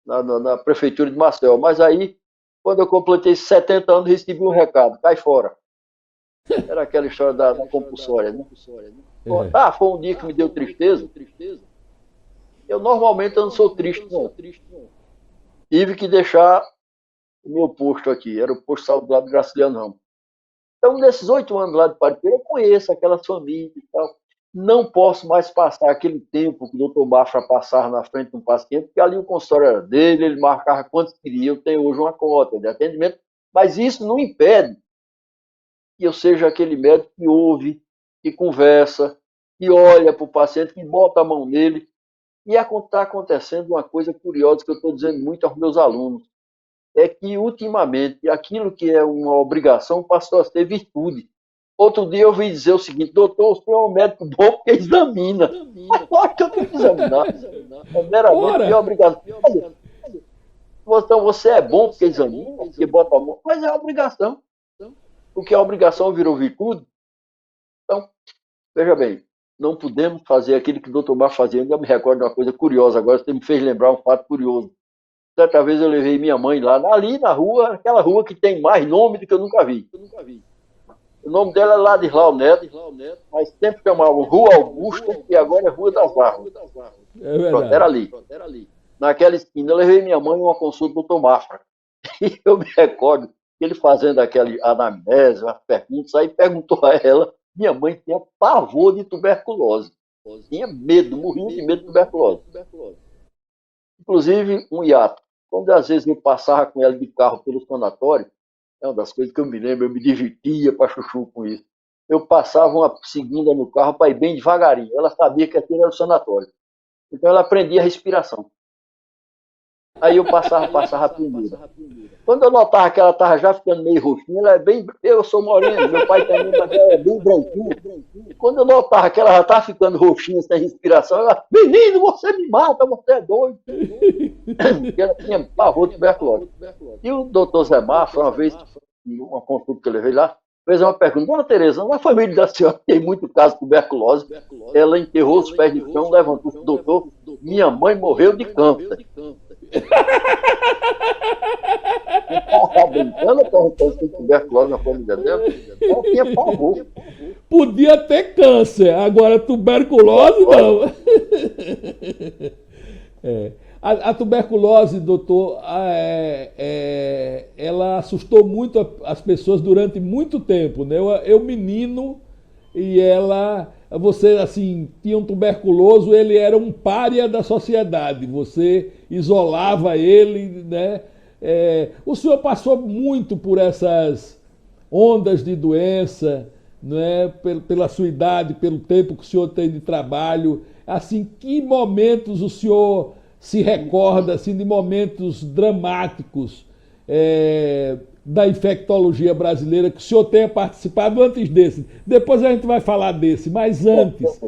na prefeitura de Maceió. Mas aí, quando eu completei 70 anos, recebi um recado: cai fora. Era aquela história da compulsória, né? Foi um dia que me deu tristeza. Eu normalmente não sou triste, não. Tive que deixar o meu posto aqui, era o posto de saúde lá do Graciliano Ramos. Então, nesses 8 anos lá de Paripeira, eu conheço aquelas famílias e tal. Não posso mais passar aquele tempo que o doutor Mafra passava na frente de um paciente, porque ali o consultório era dele, ele marcava quantos queria, eu tenho hoje uma cota de atendimento, mas isso não impede que eu seja aquele médico que ouve, que conversa, que olha para o paciente, que bota a mão nele. E está acontecendo uma coisa curiosa que eu estou dizendo muito aos meus alunos, é que, ultimamente, aquilo que é uma obrigação passou a ser virtude. Outro dia eu ouvi dizer o seguinte: doutor, o senhor é um médico bom porque examina. Mas claro que eu tenho que examinar. É meramente Ora, minha obrigação. Então, você é bom porque examina, porque bota a mão, mas é obrigação. Porque a obrigação virou virtude. Então, veja bem, não podemos fazer aquilo que o doutor Mar fazia. Eu ainda me recordo de uma coisa curiosa agora, você me fez lembrar um fato curioso. Certa vez eu levei minha mãe lá, ali na rua, aquela rua que tem mais nome do que eu nunca vi. O nome dela é Ladislau Neto, mas sempre chamavam Rua Augusta, e agora é Rua das Árvores. é Pronto, verdade. era ali. Naquela esquina, eu levei minha mãe em uma consulta do doutor Mafra. E eu me recordo que ele fazendo aquela anamnese, as perguntas, aí perguntou a ela, minha mãe tinha pavor de tuberculose. Tinha medo, morria de medo de tuberculose. Inclusive, um hiato. Quando às vezes eu passava com ela de carro pelo sanatório, é uma das coisas que eu me lembro, eu me divertia para chuchu com isso. Eu passava uma segunda no carro para ir bem devagarinho. Ela sabia que aquilo era o sanatório. Então ela aprendia a respiração. Aí eu passava a primeira. Quando eu notava que ela estava já ficando meio roxinha, ela é bem. Eu sou moreno, meu pai também, mas ela é bem branquinha. Quando eu notava que ela já estava ficando roxinha sem respiração, ela, menino, você me mata, você é doido. Porque ela tinha pavor de tuberculose. E o doutor Zé Mafra, uma vez, uma consulta que eu levei lá, fez uma pergunta: dona Tereza, na família da senhora tem muito caso de tuberculose. Ela enterrou os pés no chão, levantou o doutor, minha mãe morreu de câncer. Estava brincando, perguntando se tinha tuberculose na família dela. Ela tinha pavor. Podia ter câncer, agora tuberculose não. É. A tuberculose, doutor, ela assustou muito as pessoas durante muito tempo, né? Eu menino, e você assim, tinha um tuberculoso, ele era um pária da sociedade, você isolava ele, né? O senhor passou muito por essas ondas de doença, né? Pela sua idade, pelo tempo que o senhor tem de trabalho, assim, que momentos o senhor se recorda assim, de momentos dramáticos da infectologia brasileira que o senhor tenha participado antes desse? Depois a gente vai falar desse, mas antes.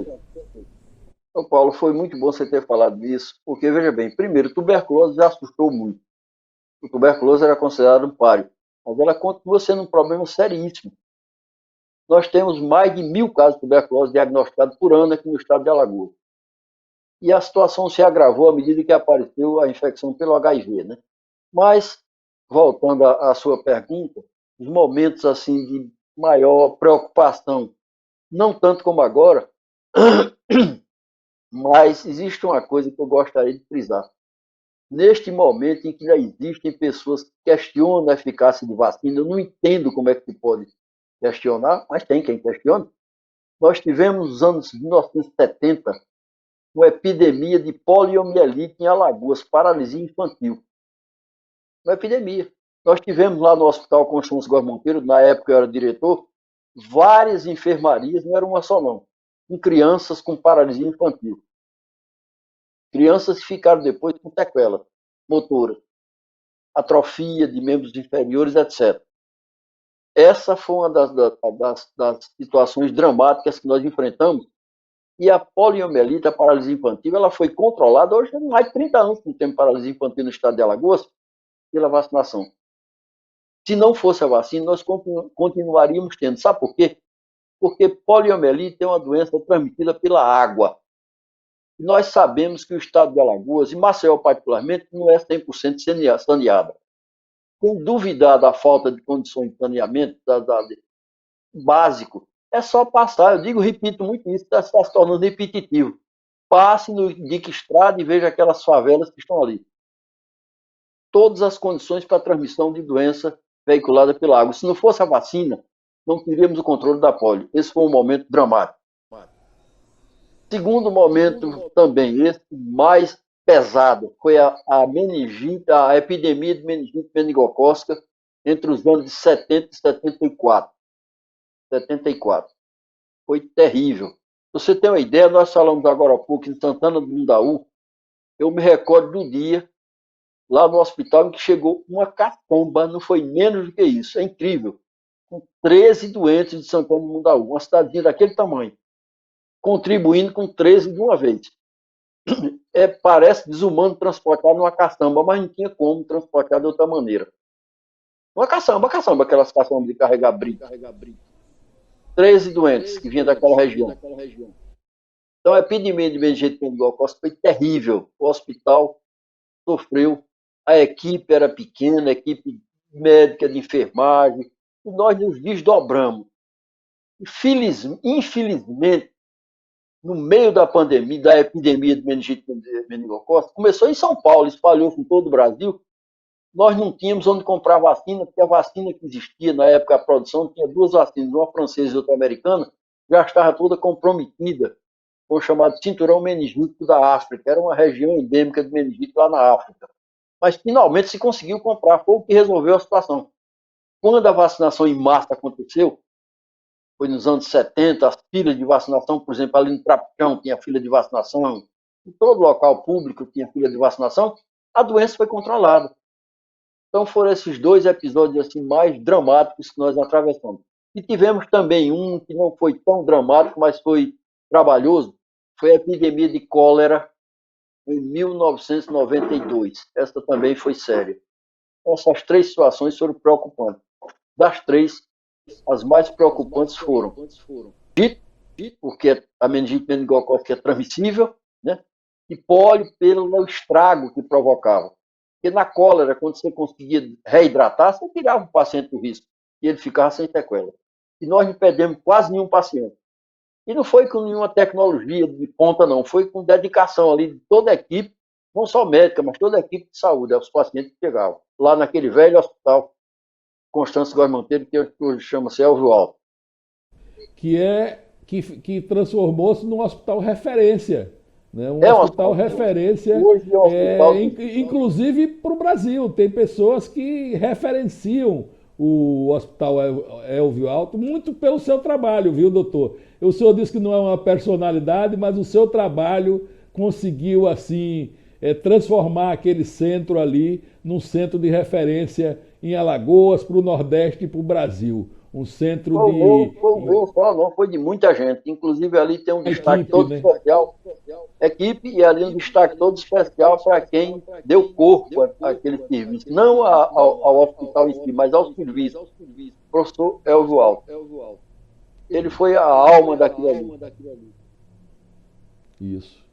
Então, Paulo, foi muito bom você ter falado disso, porque, veja bem, primeiro, tuberculose já assustou muito. A tuberculose era considerada um páreo, mas ela continua sendo um problema seríssimo. Nós temos mais de 1.000 casos de tuberculose diagnosticados por ano aqui no estado de Alagoas. E a situação se agravou à medida que apareceu a infecção pelo HIV, né? Mas, voltando à sua pergunta, os momentos assim de maior preocupação, não tanto como agora, mas existe uma coisa que eu gostaria de frisar. Neste momento em que já existem pessoas que questionam a eficácia de vacina, eu não entendo como é que se pode questionar, mas tem quem questione. Nós tivemos nos anos 1970 uma epidemia de poliomielite em Alagoas, paralisia infantil. Uma epidemia. Nós tivemos lá no Hospital Constâncio Góes Monteiro, na época eu era diretor, várias enfermarias, não era uma só não, com crianças com paralisia infantil. Crianças que ficaram depois com sequelas motoras, atrofia de membros inferiores, etc. Essa foi uma das situações dramáticas que nós enfrentamos. E a poliomielite, a paralisia infantil, ela foi controlada, hoje há mais de 30 anos que não tem paralisia infantil no estado de Alagoas, pela vacinação. Se não fosse a vacina, nós continuaríamos tendo. Sabe por quê? Porque poliomielite é uma doença transmitida pela água. E nós sabemos que o estado de Alagoas, e Maceió particularmente, não é 100% saneada. Quem duvidar da falta de condições de saneamento básico, é só passar. Eu digo, repito muito isso, está se tornando repetitivo. Passe no Dique Estrada e veja aquelas favelas que estão ali. Todas as condições para a transmissão de doença veiculada pela água. Se não fosse a vacina, não teríamos o controle da polio. Esse foi um momento dramático. Segundo momento também, esse mais pesado, foi a meningite, a epidemia de meningite meningocócica entre os anos de 70 e 74. 74. Foi terrível. Pra você ter uma ideia, nós falamos agora há pouco em Santana do Mundaú, eu me recordo do dia, lá no hospital, em que chegou uma catomba, não foi menos do que isso, é incrível, com 13 doentes de Santana do Mundaú, uma cidadezinha daquele tamanho, contribuindo com 13 de uma vez. Parece desumano transportar numa caçamba, mas não tinha como transportar de outra maneira. Uma caçamba, aquelas caçambas de carregar brito. 13 doentes que vinham daquela região. Então a epidemia de meningite meningocócica foi terrível. O hospital sofreu, a equipe era pequena, a equipe médica de enfermagem, e nós nos desdobramos. Infelizmente, no meio da pandemia, da epidemia de meningite meningocócica, começou em São Paulo, espalhou-se em todo o Brasil. Nós não tínhamos onde comprar vacina, porque a vacina que existia na época, a produção, tinha duas vacinas, uma francesa e outra americana, já estava toda comprometida com o chamado cinturão meningítico da África. Era uma região endêmica de meningite lá na África. Mas finalmente se conseguiu comprar, foi o que resolveu a situação. Quando a vacinação em massa aconteceu, foi nos anos 70, as filas de vacinação, por exemplo, ali no Trapichão tinha fila de vacinação, em todo local público tinha fila de vacinação, a doença foi controlada. Então foram esses dois episódios assim mais dramáticos que nós atravessamos. E tivemos também um que não foi tão dramático, mas foi trabalhoso, foi a epidemia de cólera em 1992. Essa também foi séria. Essas três situações foram preocupantes. Das três, as mais preocupantes foram porque a meningite meningocócica é transmissível, né? E pólio pelo estrago que provocava. Porque na cólera, quando você conseguia reidratar, você tirava o paciente do risco e ele ficava sem sequela. E nós não perdemos quase nenhum paciente. E não foi com nenhuma tecnologia de ponta, não. Foi com dedicação ali de toda a equipe, não só médica, mas toda a equipe de saúde, os pacientes que chegavam. Lá naquele velho hospital Constâncio Góes Monteiro, que hoje chama-se Elvio Alto. Que transformou-se num hospital referência. Né? Um hospital referência, hoje é um hospital inclusive para o Brasil. Tem pessoas que referenciam o Hospital Elvio Alto muito pelo seu trabalho, viu, doutor? O senhor disse que não é uma personalidade, mas o seu trabalho conseguiu, assim, transformar aquele centro ali num centro de referência em Alagoas, para o Nordeste e para o Brasil. Um centro foi de muita gente. Inclusive ali tem um destaque equipe, todo especial. Equipe, e ali um destaque todo especial para quem deu corpo àquele serviço. Não ao hospital em si, mas ao serviço. O professor Elvio Alto. Ele foi a alma daquilo ali. Isso.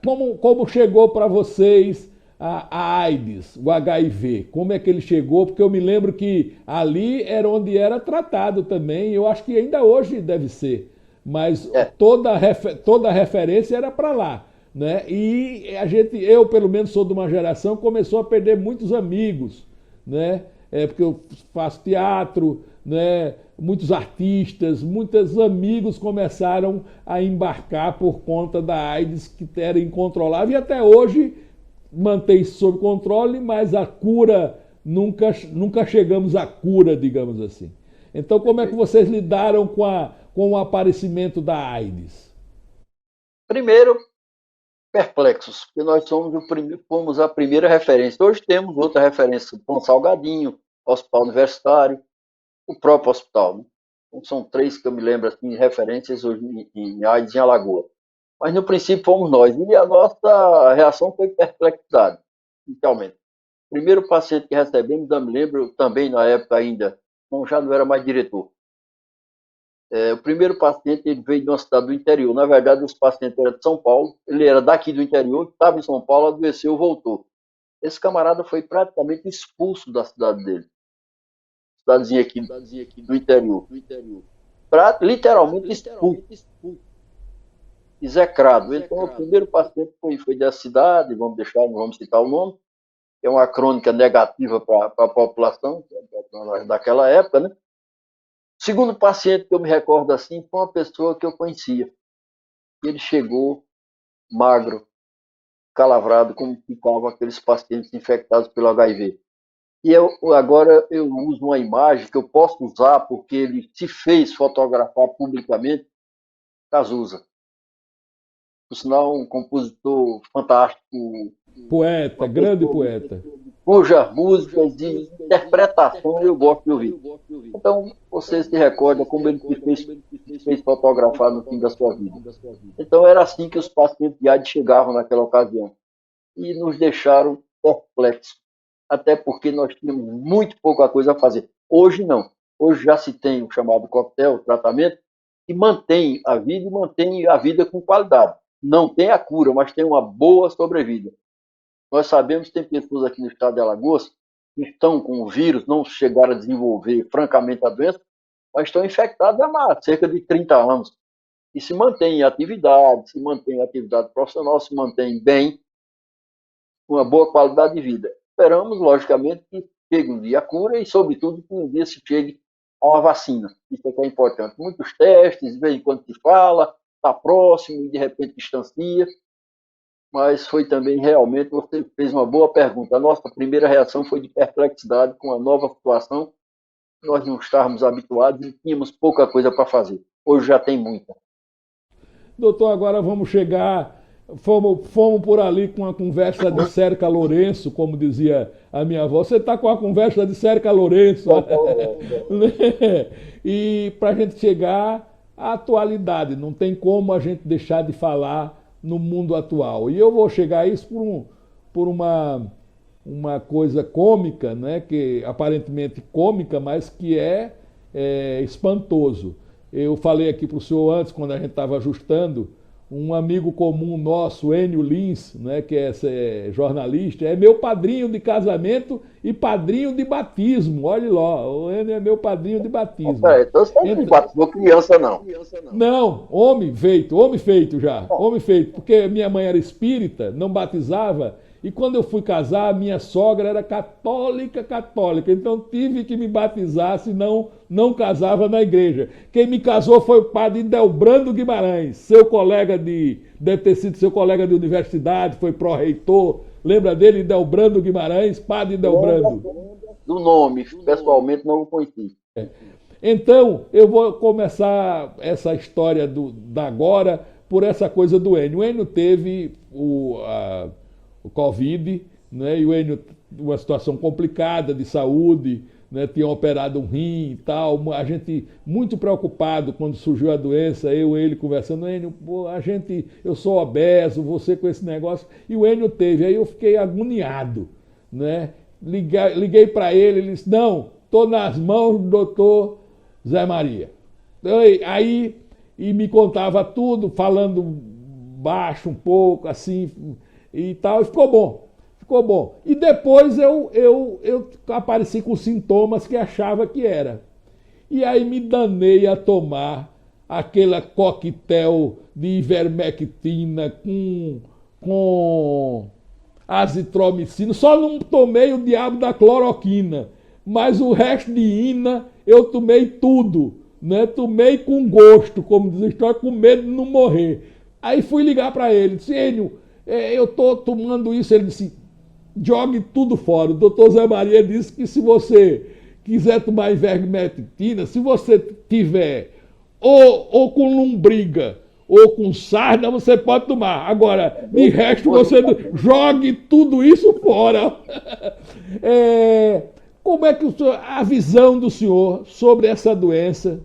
Como chegou para vocês a AIDS, o HIV? Como é que ele chegou? Porque eu me lembro que ali era onde era tratado também. Eu acho que ainda hoje deve ser. Mas toda a referência era para lá. Né? E eu pelo menos sou de uma geração, começou a perder muitos amigos. Né? Porque eu faço teatro, né? Muitos artistas, muitos amigos começaram a embarcar por conta da AIDS, que era incontrolável, e até hoje mantém-se sob controle, mas a cura, nunca chegamos à cura, digamos assim. Então, como é que vocês lidaram com o aparecimento da AIDS? Primeiro, perplexos, porque nós fomos a primeira referência. Hoje temos outra referência, Pão Salgadinho, Hospital Universitário, o próprio hospital. Né? Então, são três que eu me lembro assim, referências hoje em AIDS em Alagoas. Mas no princípio fomos nós. E a nossa reação foi perplexidade, inicialmente. O primeiro paciente que recebemos, eu me lembro também na época ainda, já não era mais diretor. O primeiro paciente ele veio de uma cidade do interior. Na verdade, esse paciente era de São Paulo. Ele era daqui do interior, estava em São Paulo, adoeceu, voltou. Esse camarada foi praticamente expulso da cidade dele. Cidadezinha aqui do interior. Literalmente expulso. Execrado. Então, o primeiro paciente foi dessa cidade, não vamos citar o nome, que é uma crônica negativa para a população daquela época, né? Segundo paciente que eu me recordo assim, foi uma pessoa que eu conhecia. Ele chegou magro, calavrado, como ficavam aqueles pacientes infectados pelo HIV. E agora eu uso uma imagem que eu posso usar porque ele se fez fotografar publicamente, Cazuza. Por sinal, um compositor fantástico, Poeta, uma grande pessoa poeta. cujas músicas de interpretação eu gosto de ouvir. Então, você se recorda como ele se fez fotografar no fim da sua vida. Então, era assim que os pacientes de AIDS chegavam naquela ocasião. E nos deixaram perplexos. Até porque nós tínhamos muito pouca coisa a fazer. Hoje não. Hoje já se tem o chamado coquetel, o tratamento, que mantém a vida e mantém a vida com qualidade. Não tem a cura, mas tem uma boa sobrevida. Nós sabemos que tem pessoas aqui no estado de Alagoas que estão com o vírus, não chegaram a desenvolver francamente a doença, mas estão infectados há cerca de 30 anos. E se mantêm em atividade, se mantêm em atividade profissional, se mantêm bem, com uma boa qualidade de vida. Esperamos, logicamente, que chegue um dia a cura e, sobretudo, que um dia se chegue a uma vacina. Isso é que é importante. Muitos testes, de vez em quando se fala, está próximo e de repente distancia, mas foi também realmente, você fez uma boa pergunta. A nossa primeira reação foi de perplexidade com a nova situação. Nós não estávamos habituados e tínhamos pouca coisa para fazer. Hoje já tem muita. Doutor, agora vamos chegar. Fomos por ali com a conversa de Cerca Lourenço, como dizia a minha avó. Você está com a conversa de Cerca Lourenço. E para a gente chegar à atualidade, não tem como a gente deixar de falar no mundo atual. E eu vou chegar a isso por uma coisa cômica, né? Que aparentemente cômica, mas que é espantoso. Eu falei aqui para o senhor antes, quando a gente estava ajustando, um amigo comum nosso, Enio Lins, né, que é jornalista, é meu padrinho de casamento e padrinho de batismo. Olha lá, o Enio é meu padrinho de batismo. Então você não batizou criança, não. Não, homem feito já, homem feito, porque minha mãe era espírita, não batizava, e quando eu fui casar, minha sogra era católica, então tive que me batizar, senão não casava na igreja. Quem me casou foi o padre Delbrando Guimarães, deve ter sido seu colega de universidade, foi pró-reitor, lembra dele, Delbrando Guimarães, padre Delbrando? Do nome, pessoalmente não o conheci. Então, eu vou começar essa história da agora por essa coisa do Enio. O Enio teve o Covid, né? E o Enio, uma situação complicada de saúde, né? Tinha operado um rim e tal. A gente muito preocupado quando surgiu a doença, eu e ele conversando, Enio, pô, eu sou obeso, você com esse negócio. E o Enio teve, aí eu fiquei agoniado, né? Liguei para ele, ele disse, não, estou nas mãos do doutor Zé Maria. Aí, e me contava tudo, falando baixo um pouco, assim, e tal, e ficou bom. E depois eu apareci com sintomas que achava que era. E aí me danei a tomar aquele coquetel de ivermectina com azitromicina. Só não tomei o diabo da cloroquina, mas o resto de ina eu tomei tudo, né? Tomei com gosto, como diz a história, com medo de não morrer. Aí fui ligar para ele, disse, Enio, eu estou tomando isso. Ele disse, jogue tudo fora. O doutor Zé Maria disse que se você quiser tomar ivermectina, se você tiver ou com lombriga ou com sarna, você pode tomar. Agora, de resto, você jogue tudo isso fora. Como é que a visão do senhor sobre essa doença,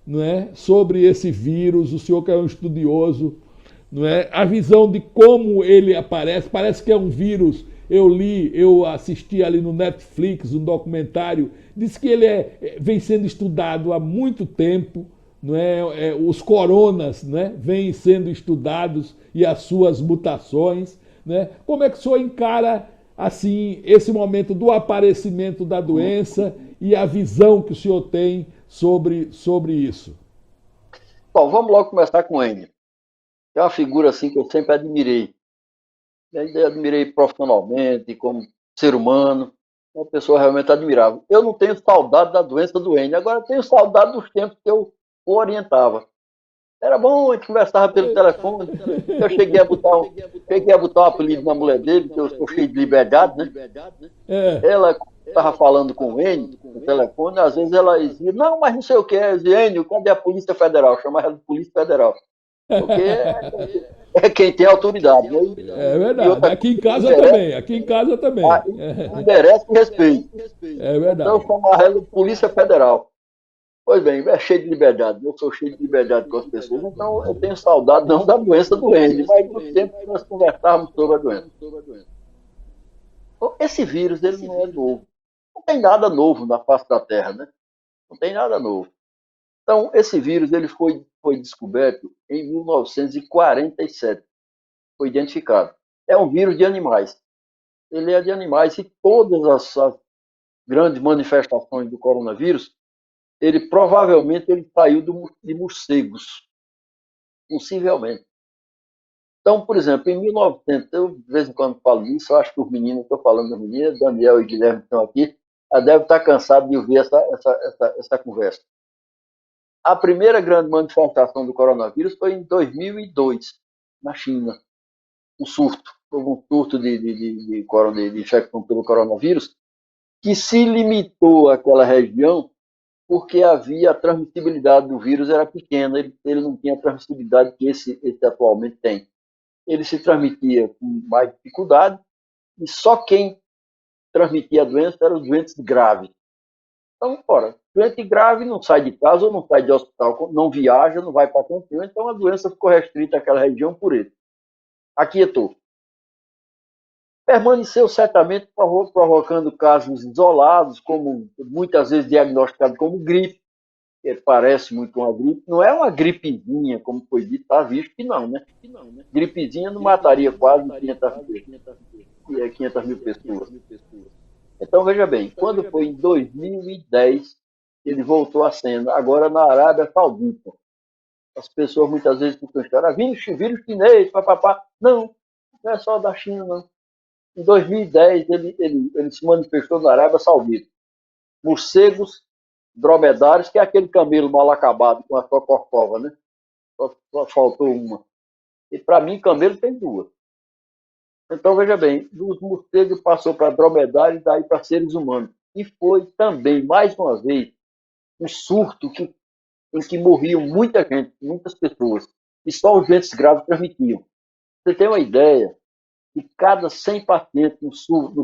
não é? Sobre esse vírus, o senhor que é um estudioso, não é? A visão de como ele aparece, parece que é um vírus. Eu assisti ali no Netflix um documentário, diz que ele vem sendo estudado há muito tempo, não é? Os coronas, né, vêm sendo estudados e as suas mutações, né? Como é que o senhor encara assim esse momento do aparecimento da doença e a visão que o senhor tem sobre isso? Bom, vamos logo começar com o Enio. É uma figura assim que eu sempre admirei. Eu admirei profissionalmente, como ser humano. uma pessoa realmente admirável. Eu não tenho saudade da doença do N, agora eu tenho saudade dos tempos que eu o orientava. Era bom, a gente conversava pelo telefone. Eu cheguei a botar um apelido na mulher dele, que eu sou cheio de liberdade, né? É. Ela estava falando com o Enio no telefone, às vezes ela dizia, não, mas não sei o que, eu dizia, Enio, cadê a Polícia Federal? Eu chamava ela de Polícia Federal. Porque é quem tem autoridade, né? É E verdade. outra Aqui em coisa, casa também. Aqui em casa também. merece respeito. É Então eu verdade. chamava ela de Polícia Federal. Pois bem, é cheio de liberdade. Eu sou cheio de liberdade com as pessoas, então eu tenho saudade não da doença do Enio, mas do tempo que nós conversávamos sobre a doença. Então, esse vírus, ele não é novo. Não tem nada novo na face da Terra, né? Não tem nada novo. Então, esse vírus ele foi descoberto em 1947. Foi identificado. É um vírus de animais. Ele é de animais e todas as grandes manifestações do coronavírus, ele provavelmente ele saiu de morcegos, possivelmente. Então, por exemplo, em 1900, eu de vez em quando falo isso, eu acho que os meninos, estou falando das meninas, Daniel e Guilherme estão aqui, já devem estar cansados de ouvir essa conversa. A primeira grande manifestação do coronavírus foi em 2002, na China. Um surto. Houve um surto de infecção pelo coronavírus que se limitou àquela região porque havia a transmissibilidade do vírus era pequena, ele não tinha a transmissibilidade que esse atualmente tem. Ele se transmitia com mais dificuldade e só quem transmitia a doença eram os doentes graves. Então, ora, doente grave não sai de casa ou não sai de hospital, não viaja, não vai para cantinho, então a doença ficou restrita àquela região por ele. Aquietou. Permaneceu certamente provocando casos isolados, como muitas vezes diagnosticado como gripe, que parece muito uma gripe. Não é uma gripezinha, como foi dito, está visto que não, né? Gripezinha não mataria quase 500 mil pessoas. Então, veja bem, quando foi em 2010, ele voltou à cena, agora na Arábia Saudita. As pessoas muitas vezes ficam chorando, vírus chinês, papapá. Não, não é só da China, não. Em 2010, ele se manifestou na Arábia Saudita. Morcegos, dromedários, que é aquele camelo mal acabado com a sua corcova, né? Só faltou uma. E para mim, camelo tem duas. Então, veja bem, dos morcegos passou para dromedários e daí para seres humanos. E foi também, mais uma vez, um surto em que morriam muita gente, muitas pessoas. E só os doentes graves transmitiam. Você tem uma ideia? De cada 100 pacientes no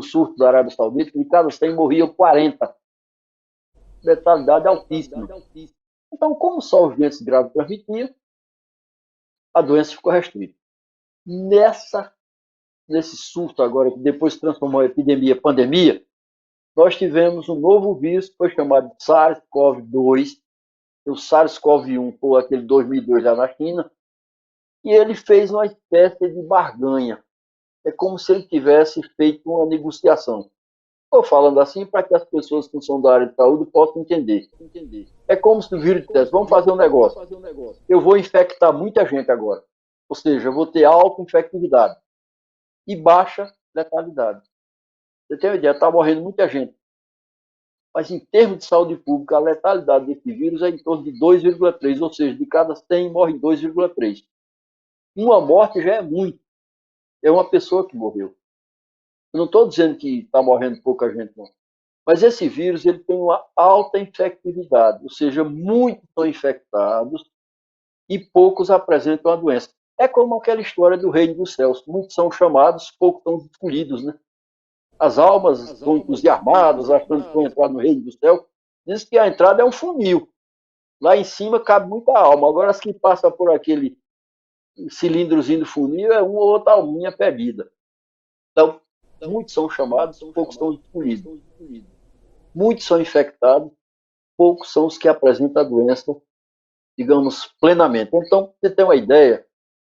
surto da Arábia Saudita, de cada 100 morriam 40. Letalidade altíssima. Então, como só os doentes graves transmitiam, a doença ficou restrita. Nesse surto agora, que depois se transformou em epidemia, pandemia, nós tivemos um novo vírus que foi chamado de SARS-CoV-2. O SARS-CoV-1 foi aquele 2002 lá na China, e ele fez uma espécie de barganha. É como se ele tivesse feito uma negociação. Estou falando assim para que as pessoas que são da área de saúde possam entender. É como se o vírus dissesse, vamos fazer um negócio. Eu vou infectar muita gente agora. Ou seja, eu vou ter alta infectividade e baixa letalidade. Você tem uma ideia, está morrendo muita gente. Mas em termos de saúde pública, a letalidade desse vírus é em torno de 2,3, ou seja, de cada 100 morre 2,3. Uma morte já é muito. É uma pessoa que morreu. Eu não estou dizendo que está morrendo pouca gente, não. Mas esse vírus ele tem uma alta infectividade, ou seja, muitos são infectados e poucos apresentam a doença. É como aquela história do reino dos céus. Muitos são chamados, poucos são escolhidos, né? As almas estão entusiasmadas, achando que vão entrar no reino do céu. Diz que a entrada é um funil. Lá em cima cabe muita alma. Agora, as que passam por aquele cilindrozinho do funil é uma ou outra alminha perdida. Então, muitos são chamados, poucos são escolhidos. Muitos são infectados, poucos são os que apresentam a doença, digamos, plenamente. Então, você tem uma ideia,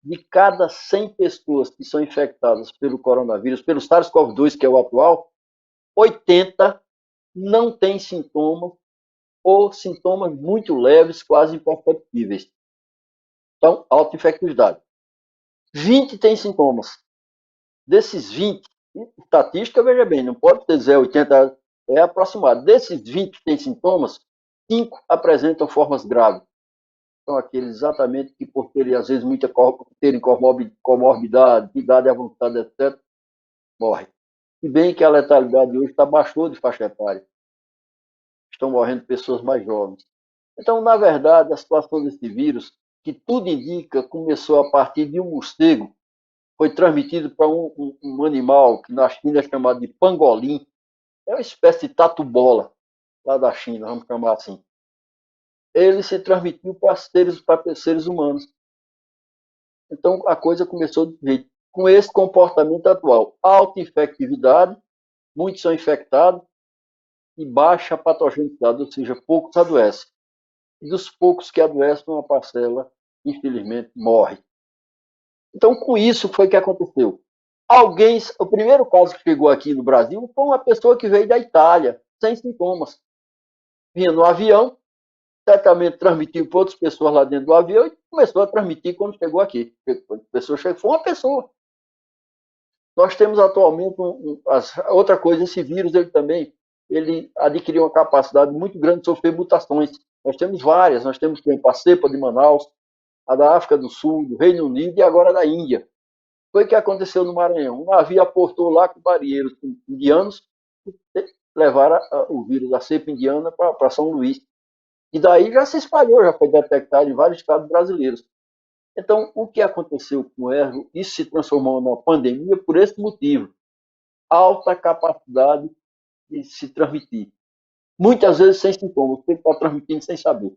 de cada 100 pessoas que são infectadas pelo coronavírus, pelo SARS-CoV-2, que é o atual, 80 não têm sintomas ou sintomas muito leves, quase imperceptíveis. Então, alta infectividade. 20 têm sintomas. Desses 20, estatística, veja bem, não pode dizer 80, é aproximado. Desses 20 que têm sintomas, 5 apresentam formas graves. São aqueles exatamente que, por terem, às vezes, terem comorbidade, idade avançada, etc., morrem. Se bem que a letalidade hoje baixou de faixa etária. Estão morrendo pessoas mais jovens. Então, na verdade, a situação desse vírus, que tudo indica, começou a partir de um morcego, foi transmitido para um animal que na China é chamado de pangolim. É uma espécie de tatu-bola, lá da China, vamos chamar assim. Ele se transmitiu para seres humanos. Então, a coisa começou de jeito. Com esse comportamento atual. Alta infectividade, muitos são infectados e baixa patogenicidade, ou seja, poucos adoecem. E dos poucos que adoecem, uma parcela, infelizmente, morre. Então, com isso, foi que aconteceu. O primeiro caso que chegou aqui no Brasil foi uma pessoa que veio da Itália, sem sintomas. Vinha no avião, certamente transmitiu para outras pessoas lá dentro do avião e começou a transmitir quando chegou aqui. Foi uma pessoa. Nós temos atualmente outra coisa, esse vírus ele adquiriu uma capacidade muito grande de sofrer mutações. Nós temos várias, nós temos, por exemplo, a cepa de Manaus, a da África do Sul, do Reino Unido e agora da Índia. Foi o que aconteceu no Maranhão. Um navio aportou lá com marinheiros indianos e levaram o vírus da cepa indiana para São Luís. E daí já se espalhou, já foi detectado em vários estados brasileiros. Então, o que aconteceu com o erro? Isso se transformou numa pandemia por esse motivo. Alta capacidade de se transmitir. Muitas vezes sem sintomas, você está transmitindo sem saber.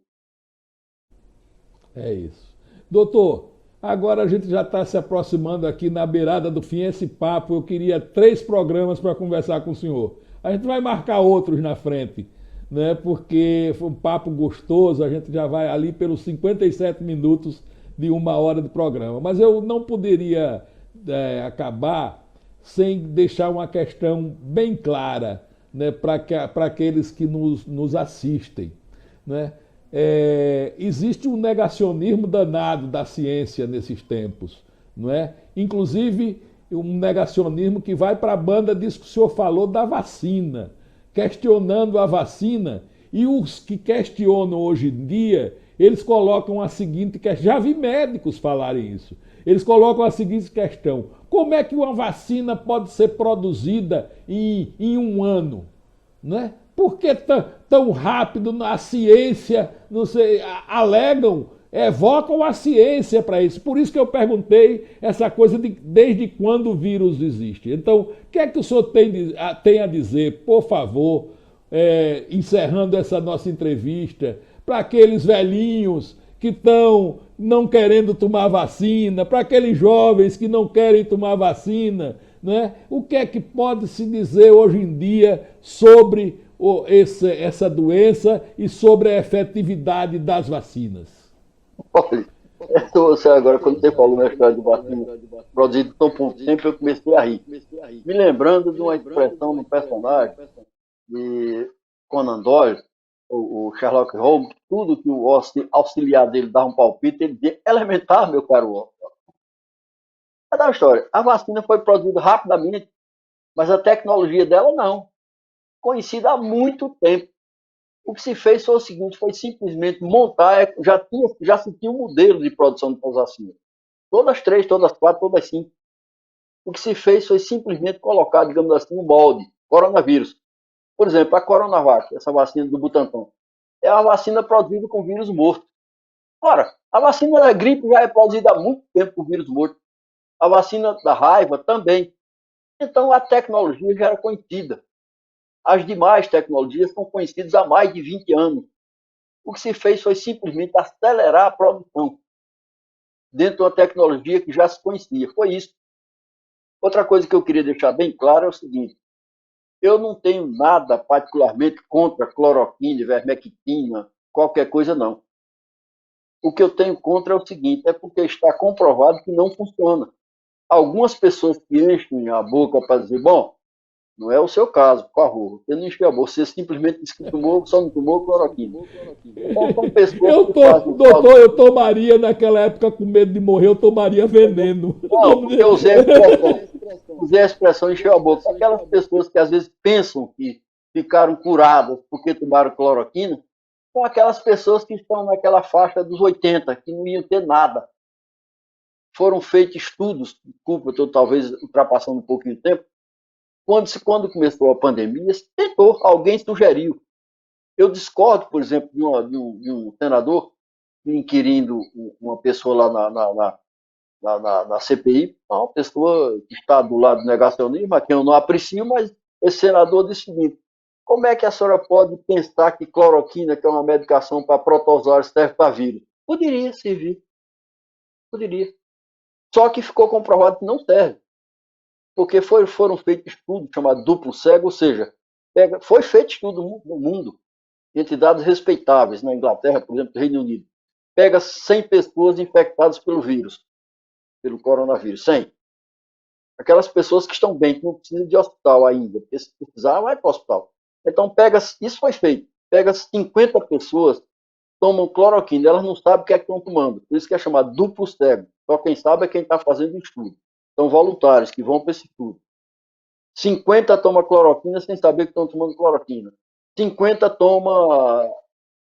É isso. Doutor, agora a gente já está se aproximando aqui na beirada do fim. Esse papo, eu queria 3 programas para conversar com o senhor. A gente vai marcar outros na frente, né? Porque foi um papo gostoso, a gente já vai ali pelos 57 minutos de 1 hora de programa. Mas eu não poderia acabar sem deixar uma questão bem clara, né, para aqueles que nos assistem, né? Existe um negacionismo danado da ciência nesses tempos, não é? Inclusive um negacionismo que vai para a banda disso que o senhor falou da vacina, questionando a vacina, e os que questionam hoje em dia, eles colocam a seguinte questão, já vi médicos falarem isso, eles colocam a seguinte questão: como é que uma vacina pode ser produzida em 1 ano? Não é? Por que tão rápido a ciência, não sei, alegam, evocam a ciência para isso? Por isso que eu perguntei essa coisa de desde quando o vírus existe. Então, o que é que o senhor tem a dizer, por favor, encerrando essa nossa entrevista, para aqueles velhinhos que estão não querendo tomar vacina, para aqueles jovens que não querem tomar vacina, né? O que é que pode se dizer hoje em dia sobre essa doença e sobre a efetividade das vacinas? Olha, você agora, quando você falou na história de vacina produzido tão pouco tempo, eu comecei a rir. Me lembrando de uma expressão de um personagem de Conan Doyle, o Sherlock Holmes, tudo que o auxiliar dele dava um palpite, ele dizia: elementar, meu caro Watson. É da história. A vacina foi produzida rapidamente, mas a tecnologia dela não. Conhecida há muito tempo. O que se fez foi o seguinte: foi simplesmente montar, já se tinha um modelo de produção de vacinas. Todas 3, todas 4, todas 5. O que se fez foi simplesmente colocar, digamos assim, um molde, coronavírus. Por exemplo, a Coronavac, essa vacina do Butantan, é uma vacina produzida com vírus morto. Ora, a vacina da gripe já é produzida há muito tempo com vírus morto. A vacina da raiva também. Então, a tecnologia já era conhecida. As demais tecnologias são conhecidas há mais de 20 anos. O que se fez foi simplesmente acelerar a produção dentro de uma tecnologia que já se conhecia. Foi isso. Outra coisa que eu queria deixar bem claro é o seguinte: eu não tenho nada particularmente contra cloroquina, ivermectina, qualquer coisa não. O que eu tenho contra é o seguinte: é porque está comprovado que não funciona. Algumas pessoas que enchem a boca para dizer: bom, não é o seu caso, por favor, você não encheu a boca, você simplesmente disse que tomou, só não tomou cloroquina. Então, são pessoas que fazem... Doutor, eu tomaria naquela época, com medo de morrer, eu tomaria veneno. Não, eu usei a expressão encheu a boca. Aquelas pessoas que às vezes pensam que ficaram curadas porque tomaram cloroquina são aquelas pessoas que estão naquela faixa dos 80, que não iam ter nada. Foram feitos estudos, desculpa, estou talvez ultrapassando um pouquinho o tempo, quando começou a pandemia, se tentou, alguém sugeriu. Eu discordo, por exemplo, de um senador inquirindo uma pessoa lá na CPI, uma pessoa que está do lado do negacionismo, a quem eu não aprecio, mas esse senador disse o seguinte: como é que a senhora pode pensar que cloroquina, que é uma medicação para protozoário, serve para vírus? Poderia servir, poderia. Só que ficou comprovado que não serve, porque foram feitos estudos chamados duplo cego, ou seja, foi feito estudo no mundo, entre dados respeitáveis, na Inglaterra, por exemplo, no Reino Unido. Pega 100 pessoas infectadas pelo vírus, pelo coronavírus, 100. Aquelas pessoas que estão bem, que não precisam de hospital ainda, porque se precisar, vai para o hospital. Então, isso foi feito, pega 50 pessoas, tomam cloroquina, elas não sabem o que é que estão tomando, por isso que é chamado duplo cego. Só quem sabe é quem está fazendo o estudo. São voluntários que vão para esse estudo. 50 tomam cloroquina sem saber que estão tomando cloroquina. 50 tomam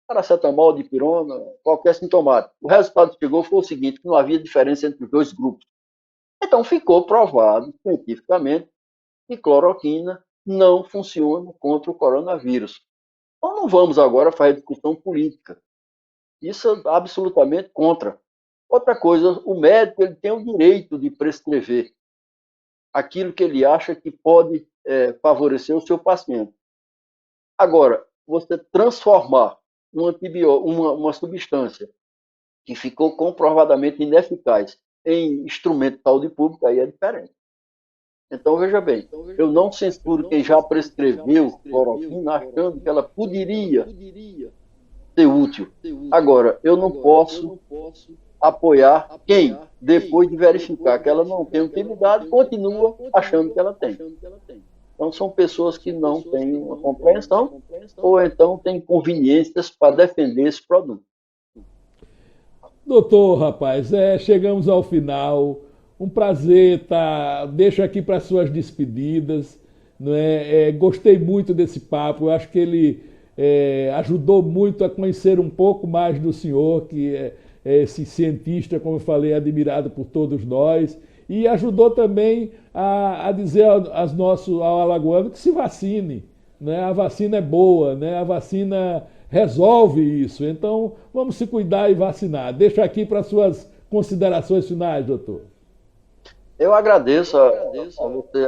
paracetamol, dipirona, qualquer sintomático. O resultado que chegou foi o seguinte, que não havia diferença entre os dois grupos. Então ficou provado cientificamente que cloroquina não funciona contra o coronavírus. Então não vamos agora fazer discussão política. Isso é absolutamente contra. Outra coisa, o médico ele tem o direito de prescrever aquilo que ele acha que pode favorecer o seu paciente. Agora, você transformar uma substância que ficou comprovadamente ineficaz em instrumento de saúde pública, aí é diferente. Então, veja bem, eu não censuro quem já prescreveu cloroquina achando que ela poderia ser útil. Agora, eu não posso apoiar quem, depois de verificar que ela não tem utilidade, continua achando que ela tem. Então, são pessoas que não têm uma compreensão ou então têm conveniências para defender esse produto. Doutor, rapaz, chegamos ao final. Um prazer, tá? Deixo aqui para suas despedidas. Não é? Gostei muito desse papo. Eu acho que ele ajudou muito a conhecer um pouco mais do senhor, que é esse cientista, como eu falei, admirado por todos nós. E ajudou também a dizer ao alagoano que se vacine. Né? A vacina é boa, né? A vacina resolve isso. Então, vamos se cuidar e vacinar. Deixo aqui para suas considerações finais, doutor. Eu agradeço a você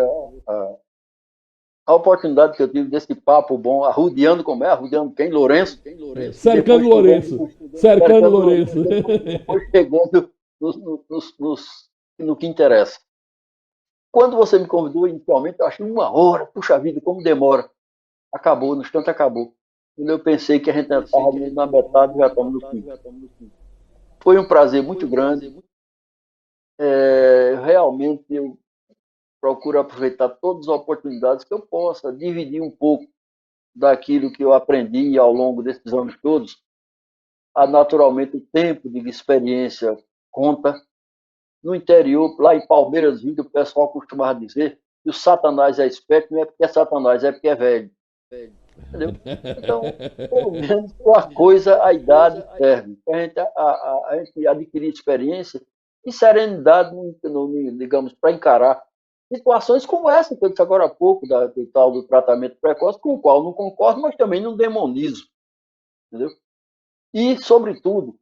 a oportunidade que eu tive desse papo bom, arrudeando como é, arrudeando quem? Lourenço? Cercando Lourenço. Cercando Lourenço. Depois chegando no que interessa. Quando você me convidou inicialmente, eu achei 1 hora, puxa vida, como demora. Acabou, no instante acabou. Quando eu pensei que a gente estava na metade, já estamos no fim. Foi um prazer muito grande. Realmente eu procuro aproveitar todas as oportunidades que eu possa, dividir um pouco daquilo que eu aprendi ao longo desses anos todos. Naturalmente, o tempo de experiência conta. No interior, lá em Palmeiras, o pessoal costumava dizer que o Satanás é esperto, não é porque é Satanás, é porque é velho. Entendeu? Então, pelo menos uma coisa, a idade serve. A gente adquirir experiência e serenidade, digamos, para encarar situações como essa que eu disse agora há pouco, do tal do tratamento precoce, com o qual não concordo, mas também não demonizo. Entendeu? E, sobretudo,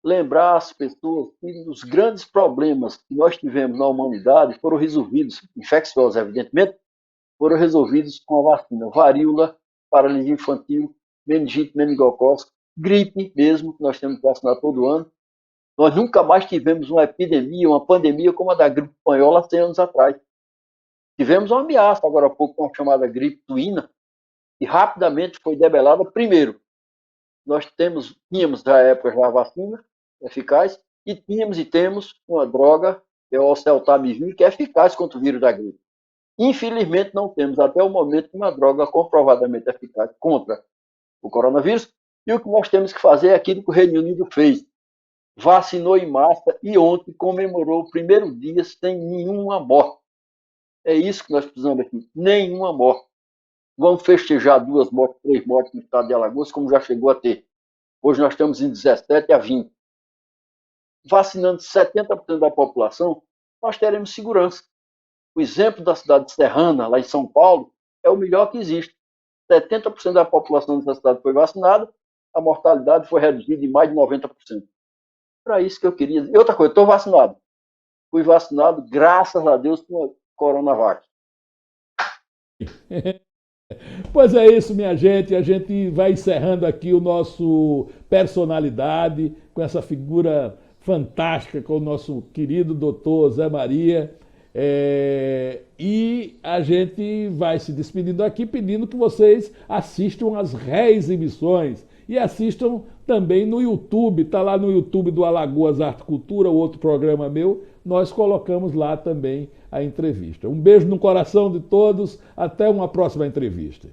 lembrar as pessoas que os grandes problemas que nós tivemos na humanidade foram resolvidos, infecciosos, evidentemente, foram resolvidos com a vacina. Varíola, paralisia infantil, meningite meningocócica, gripe mesmo, que nós temos que vacinar todo ano. Nós nunca mais tivemos uma epidemia, uma pandemia como a da gripe espanhola 100 anos atrás. Tivemos uma ameaça agora há pouco com a chamada gripe suína, e rapidamente foi debelada. Primeiro, nós tínhamos na época já a vacina eficaz, e tínhamos e temos uma droga, que é o oseltamivir, que é eficaz contra o vírus da gripe. Infelizmente, não temos até o momento uma droga comprovadamente eficaz contra o coronavírus, e o que nós temos que fazer é aquilo que o Reino Unido fez. Vacinou em massa e ontem comemorou o primeiro dia sem nenhuma morte. É isso que nós precisamos aqui, nenhuma morte. Vamos festejar 2 mortes, 3 mortes no estado de Alagoas, como já chegou a ter. Hoje nós estamos em 17 a 20. Vacinando 70% da população, nós teremos segurança. O exemplo da cidade de Serrana, lá em São Paulo, é o melhor que existe. 70% da população dessa cidade foi vacinada, a mortalidade foi reduzida em mais de 90%. Para isso que eu queria. E outra coisa, estou vacinado. Fui vacinado, graças a Deus, com a Coronavac. Pois é isso, minha gente. A gente vai encerrando aqui o nosso Personalidade com essa figura fantástica, com o nosso querido doutor Zé Maria. E a gente vai se despedindo aqui pedindo que vocês assistam às reexibições e assistam também no YouTube. Está lá no YouTube do Alagoas Arte Cultura, o outro programa meu. Nós colocamos lá também a entrevista. Um beijo no coração de todos. Até uma próxima entrevista.